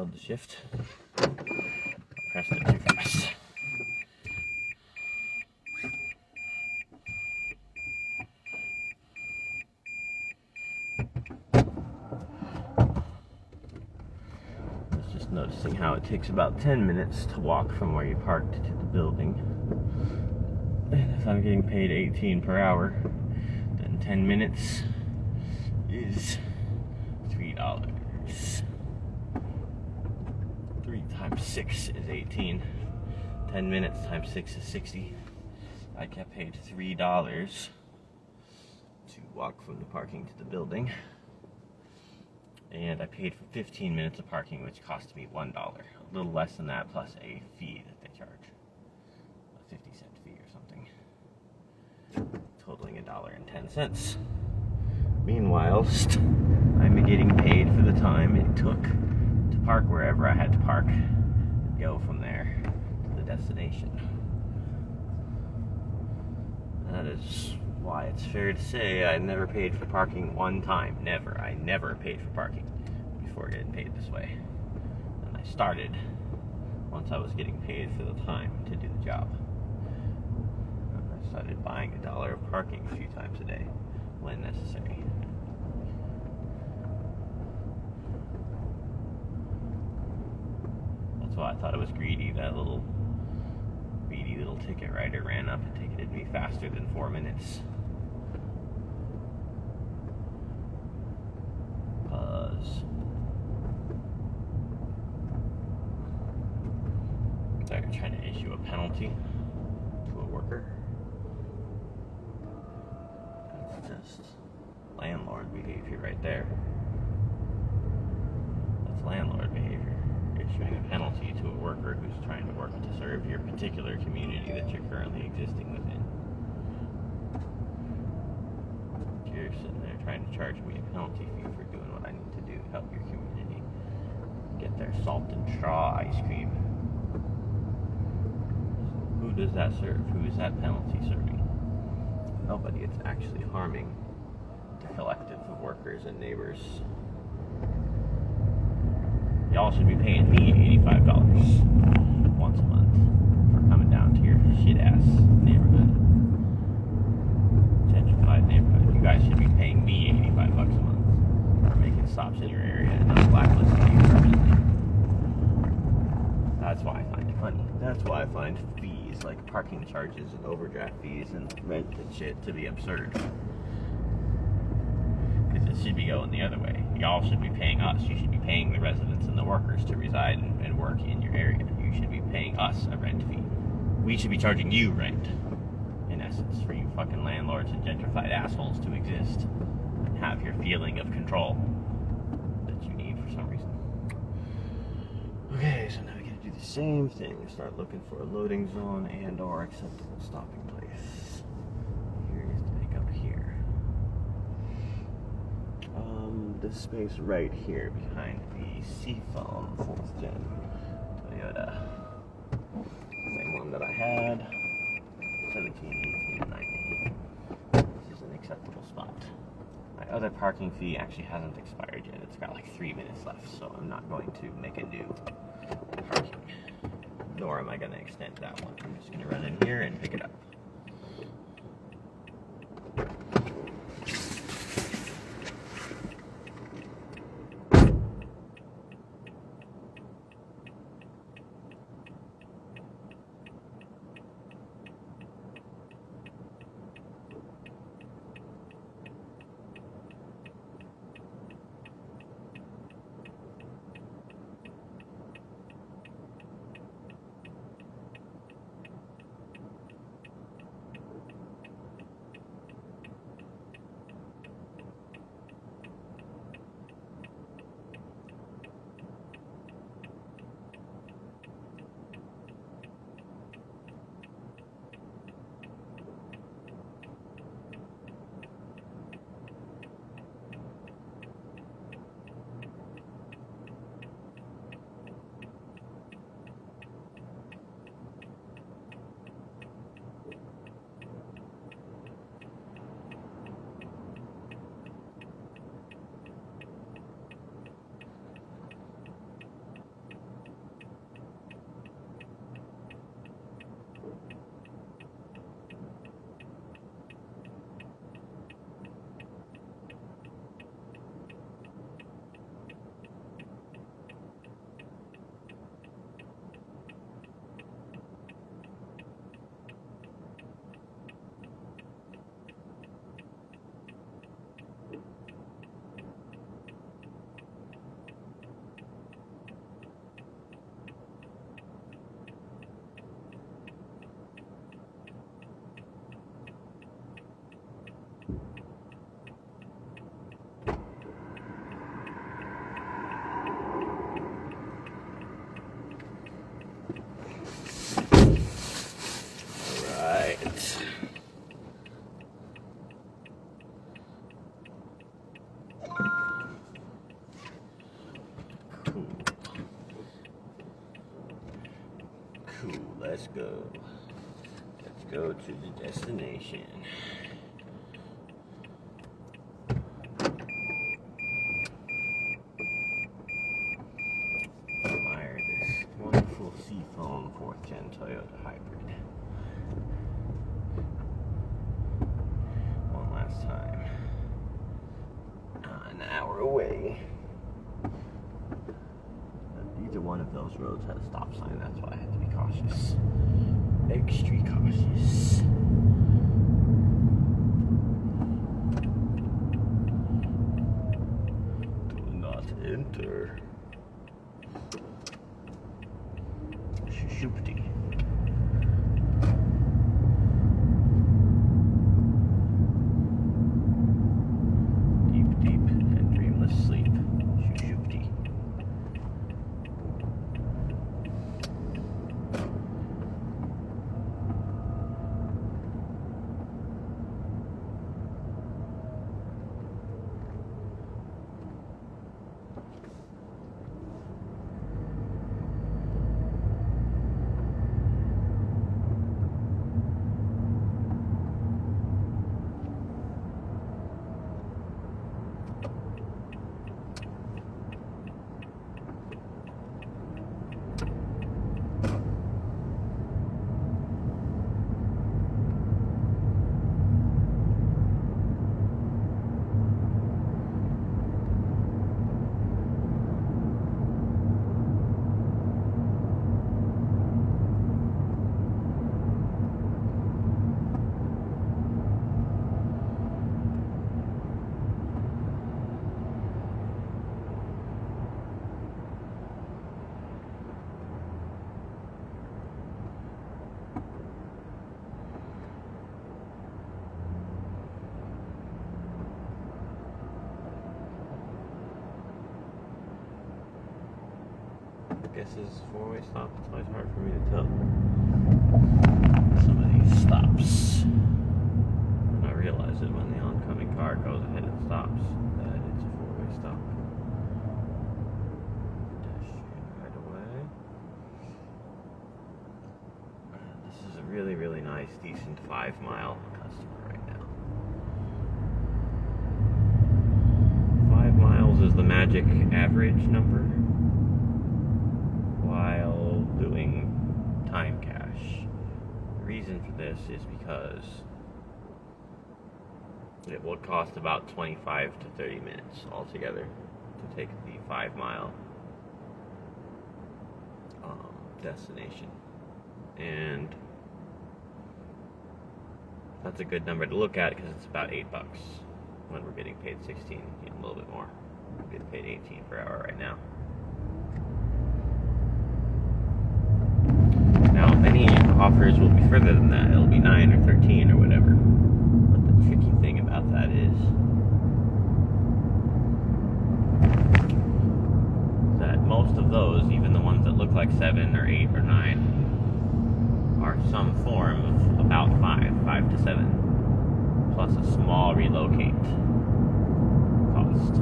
[SPEAKER 2] held the shift. Pressed it too fast. I was just noticing how it takes about 10 minutes to walk from where you parked to the building. And if I'm getting paid 18 per hour, then 10 minutes is $3. 3 times 6 is 18. 10 minutes times 6 is 60. I get paid $3 to walk from the parking to the building. And I paid for 15 minutes of parking, which cost me $1. A little less than that, plus a fee that they charge. A 50-cent fee or something. Totaling $1.10. Meanwhile, I'm getting paid for the time it took to park wherever I had to park and go from there to the destination. That is why it's fair to say I never paid for parking one time. Never. I never paid for parking before getting paid this way. And I started once I was getting paid for the time to do the job. I started buying $1 of parking a few times a day when necessary. That's why I thought it was greedy, that little ticket writer ran up and ticketed me faster than 4 minutes. Because they're trying to issue a penalty to a worker. That's just landlord behavior right there. That's landlord behavior. Issuing a penalty to a worker who's trying to work to serve your particular community that you're currently existing within. You're sitting there trying to charge me a penalty fee for doing what I need to do to help your community get their salt and straw ice cream. Who does that serve? Who is that penalty serving? Nobody. It's actually harming the collective of workers and neighbors. Y'all should be paying me $85 once a month for coming down to your shit-ass neighborhood. Gentrified neighborhood. You guys should be paying me $85 a month for making stops in your area and not blacklisting you permanently. That's why I find it funny. That's why I find fees like parking charges and overdraft fees and rent and shit to be absurd. Because it should be going the other way. Y'all should be paying us. You should be paying the residents and the workers to reside and work in your area. You should be paying us a rent fee. We should be charging you rent, in essence, for you fucking landlords and gentrified assholes to exist and have your feeling of control that you need for some reason. Okay, so now we gotta do the same thing. Start looking for a loading zone and or acceptable stopping place. Here is to pick up here. This space right here behind the Seafoam 4th Gen Toyota. Same one that I had. 17, 18, and 19. This is an acceptable spot. My other parking fee actually hasn't expired yet. It's got like 3 minutes left, so I'm not going to make a new parking. Nor am I going to extend that one. I'm just going to run in here and pick it up. go. Let's go to the destination. Admire this wonderful Seafoam 4th Gen Toyota Hybrid. One last time. An hour away. Either one of those roads had a stop sign, that's why I had to be cautious. Extra cautious. Do not enter. Shoopty. Deep, deep, and dreamless sleep. Shoopty. I guess this is a 4-way stop. It's always hard for me to tell. Some of these stops. And I realize it when the oncoming car goes ahead and stops that it's a 4-way stop. Pedestrian right away. This is a really, really nice, decent 5-mile customer right now. 5 miles is the magic average number while doing time cash. The reason for this is because it will cost about 25 to 30 minutes altogether to take the 5-mile destination. And that's a good number to look at because it's about $8 when we're getting paid 16, a little bit more. We're getting paid 18 per hour right now. Now, many offers will be further than that. It'll be 9 or 13 or whatever. But the tricky thing about that is that most of those, even the ones that look like 7 or 8 or 9, are some form of about 5 to 7, plus a small relocate cost.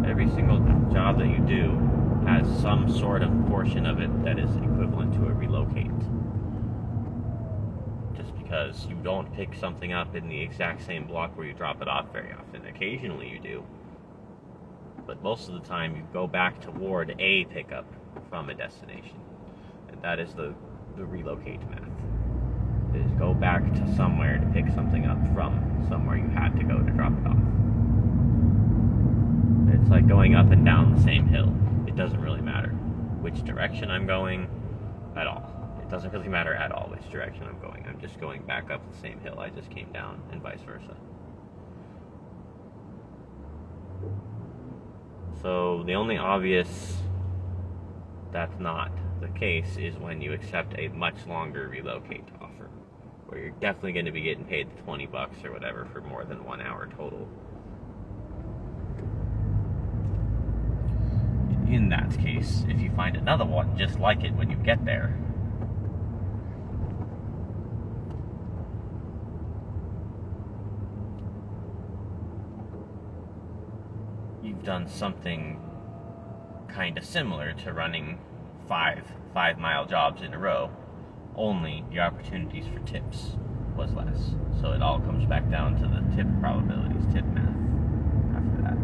[SPEAKER 2] Every single job that you do has some sort of portion of it that is equivalent to a relocate. Just because you don't pick something up in the exact same block where you drop it off very often. Occasionally you do. But most of the time you go back toward a pickup from a destination. And that is the relocate math. It is go back to somewhere to pick something up from somewhere you had to go to drop it off. It's like going up and down the same hill. It doesn't really matter which direction I'm going at all. It doesn't really matter at all which direction I'm going. I'm just going back up the same hill I just came down, and vice versa. So the only obvious that's not the case is when you accept a much longer relocate offer, where you're definitely going to be getting paid $20 or whatever for more than 1 hour total. In that case, if you find another one just like it when you get there, you've done something kind of similar to running five mile jobs in a row
[SPEAKER 1] only your opportunities for tips was less. So it all comes back down to the tip probabilities, tip math after that.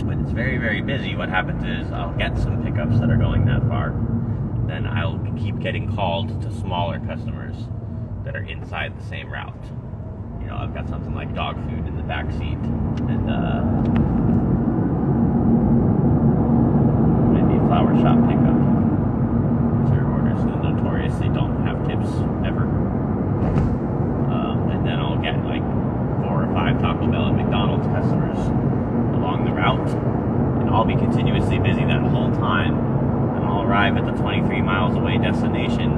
[SPEAKER 1] When it's very, very busy, what happens is I'll get some pickups that are going that far. Then I'll keep getting called to smaller customers that are inside the same route. You know, I've got something like dog food in the back seat, and maybe a flower shop pickup. Which are orders that notoriously don't have tips ever. And then I'll get like 4 or 5 Taco Bell and McDonald's customers along the route, and I'll be continuously busy that whole time. I'll arrive at the 23 miles away destination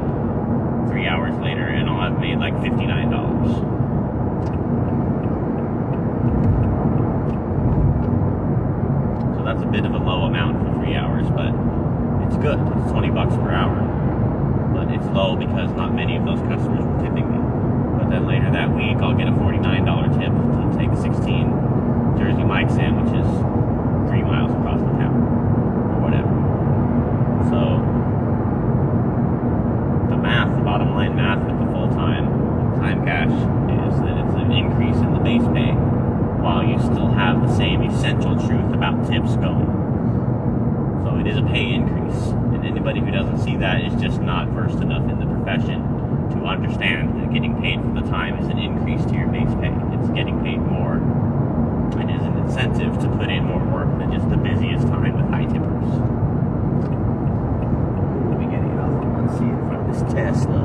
[SPEAKER 1] 3 hours later, and I'll have made like $59. So that's a bit of a low amount for 3 hours, but it's good. It's $20 per hour. But it's low because not many of those customers were tipping me. But then later that week, I'll get a $49 tip to take 16 Jersey Mike sandwiches 3 miles across the town, or whatever. So, the math, the bottom line math with the full-time time cash is that it's an increase in the base pay while you still have the same essential truth about tips going. So it is a pay increase, and anybody who doesn't see that is just not versed enough in the profession to understand that getting paid for the time is an increase to your base pay. It's getting paid more. It is an incentive to put in more work than just the busiest time with high tippers. Let's see in front of this Tesla.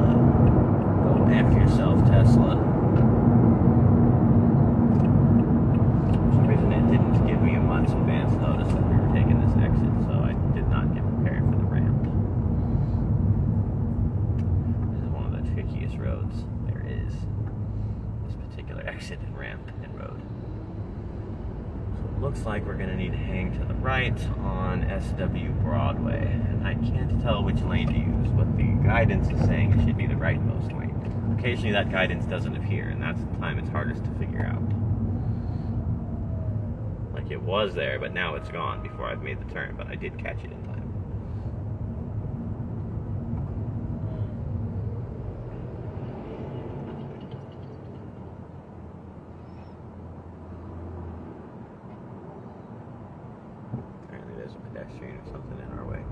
[SPEAKER 1] Go after yourself, Tesla. For some reason it didn't give me a month's advance notice that we were taking this exit, so I did not get prepared for the ramp. This is one of the trickiest roads there is. This particular exit and ramp and road. So it looks like we're going to need to hang to the right on SW Broadway. And I can't tell which lane to use. But the guidance is saying it should be the rightmost lane. Occasionally that guidance doesn't appear, and that's the time it's hardest to figure out. Like it was there, but now it's gone before I've made the turn, but I did catch it in time. Apparently there's a pedestrian or something in our way.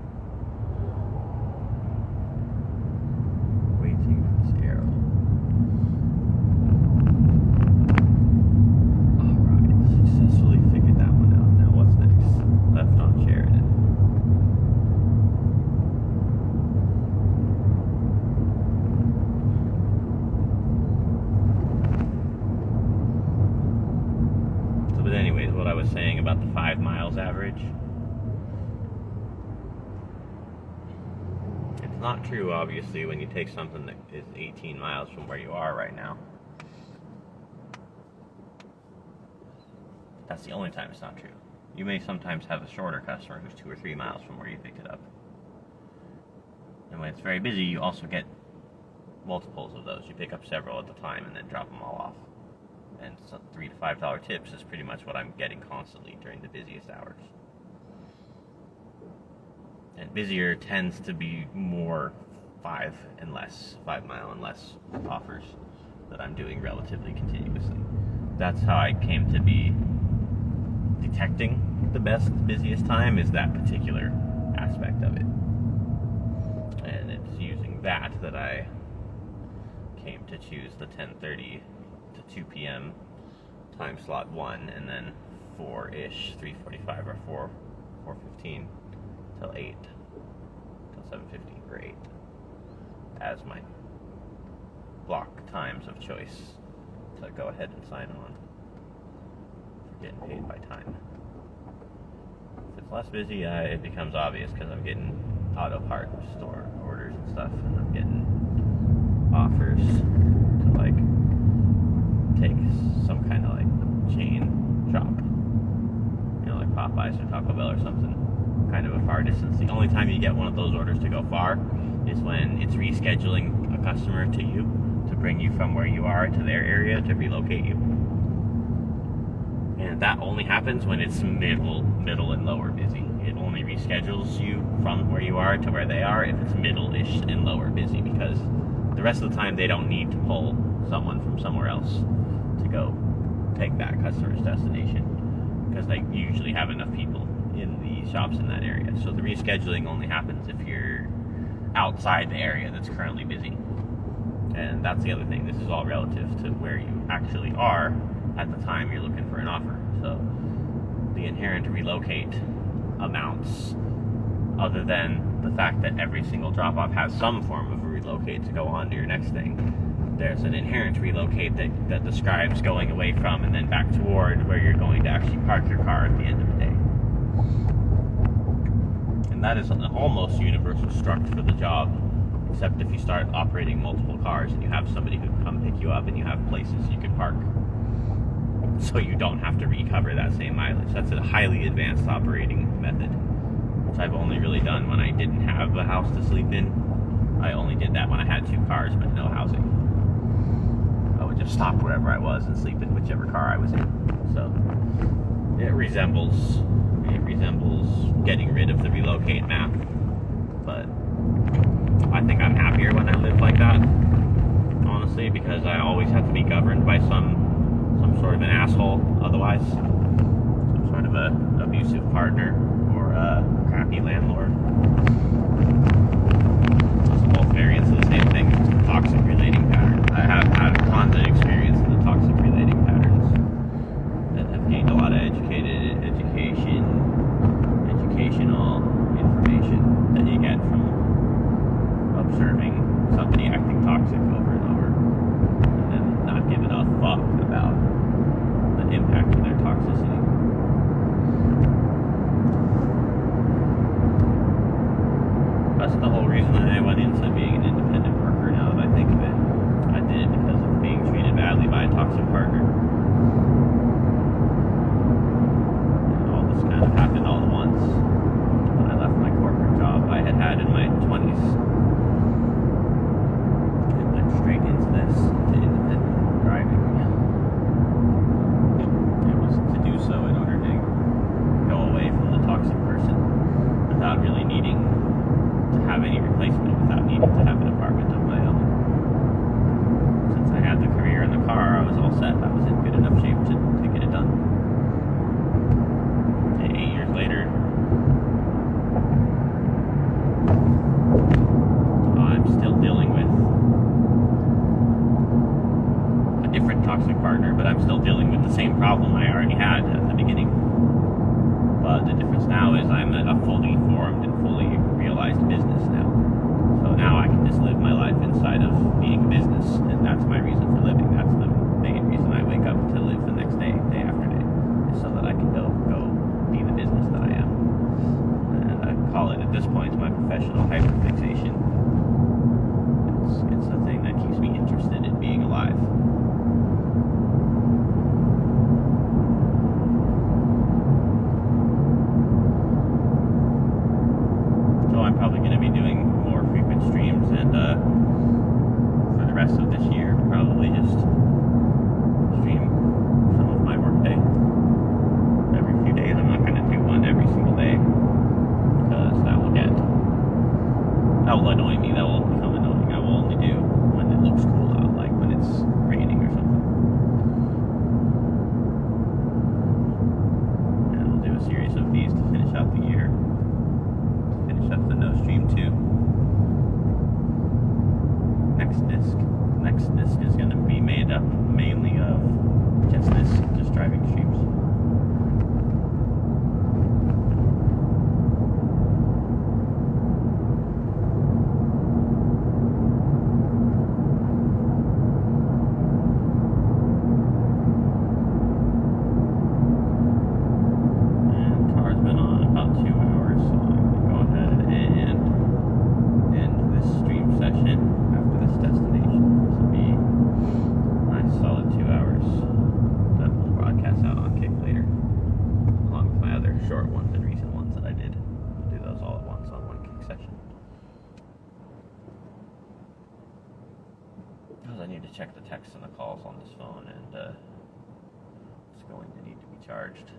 [SPEAKER 1] Saying about the 5 miles average. It's not true, obviously, when you take something that is 18 miles from where you are right now. That's the only time it's not true. You may sometimes have a shorter customer who's 2 or 3 miles from where you picked it up. And when it's very busy, you also get multiples of those. You pick up several at the time and then drop them all off. And so $3 to $5 tips is pretty much what I'm getting constantly during the busiest hours. And busier tends to be more 5 mile and less offers that I'm doing relatively continuously. That's how I came to be detecting the busiest time, is that particular aspect of it. And it's using that I came to choose the 10:30 to 2 p.m. time slot 1, and then 4-ish, 3:45 or 4:15 till 8, till 7:50 or 8 as my block times of choice to go ahead and sign on for getting paid by time. If it's less busy, it becomes obvious because I'm getting auto part store orders and stuff, and I'm getting offers to like take some kind of like chain shop, you know, like Popeyes or Taco Bell or something, kind of a far distance. The only time you get one of those orders to go far is when it's rescheduling a customer to you to bring you from where you are to their area to relocate you. And that only happens when it's middle and lower busy. It only reschedules you from where you are to where they are if it's middle-ish and lower busy, because the rest of the time they don't need to pull someone from somewhere else to go take that customer's destination, because they usually have enough people in the shops in that area. So the rescheduling only happens if you're outside the area that's currently busy. And that's the other thing. This is all relative to where you actually are at the time you're looking for an offer. So the inherent relocate amounts, other than the fact that every single drop-off has some form of a relocate to go on to your next thing, there's an inherent relocate that describes going away from and then back toward where you're going to actually park your car at the end of the day. And that is an almost universal struct for the job, except if you start operating multiple cars and you have somebody who can come pick you up and you have places you can park, so you don't have to recover that same mileage. That's a highly advanced operating method, which I've only really done when I didn't have a house to sleep in. I only did that when I had 2 cars but no housing. I would just stop wherever I was and sleep in whichever car I was in. So it resembles getting rid of the relocate map, but I think I'm happier when I live like that, honestly, because I always have to be governed by some sort of an asshole otherwise, some sort of a abusive partner or a crappy landlord. It's both variants of the same thing, just a toxic relating pattern. I have had tons of experience in the toxic relating patterns and have gained a lot of educational information that you get from observing somebody acting toxic over and over, and not giving a fuck about the impact of their toxicity. That's the whole reason that I went into being an independent worker, now that I think of it. I did it because of being treated badly by a toxic partner. And all this kind of happened all at once. When I left my corporate job I had in my 20s, it went straight into this, to independent driving. It was to do so in order to go away from the toxic person without really needing to have any replacement, without needing to have an apartment of my own. Since I had the career and the car, I was all set. I was in good enough shape to get it done. And 8 years later, I'm still dealing with a different toxic partner, but I'm still dealing with the same problem I already had at the beginning. But the difference now is I'm a fully formed and fully realized business now. So now I can just live my life inside of being a business, and that's my reason for living. That's the main reason I wake up to live the next day, day after day, is so that I can go be the business that I am. And I call it, at this point, my professional hyperfixation. It's the thing that keeps me interested in being alive. So I'm probably going to be doing more frequent streams, and for the rest of this year, probably just stream some of my work day every few days. I'm not going to do one every single day, because that will annoy me. That will become annoying. I will only do when it looks cool out, like when it's raining or something. And I'll do a series of these to finish out the year. Finish up the No Stream 2. Next disc is going to be made up mainly of just driving streams. Short ones and recent ones that I did. I'll do those all at once on one kick session. Because I need to check the texts and the calls on this phone, and it's going to need to be charged.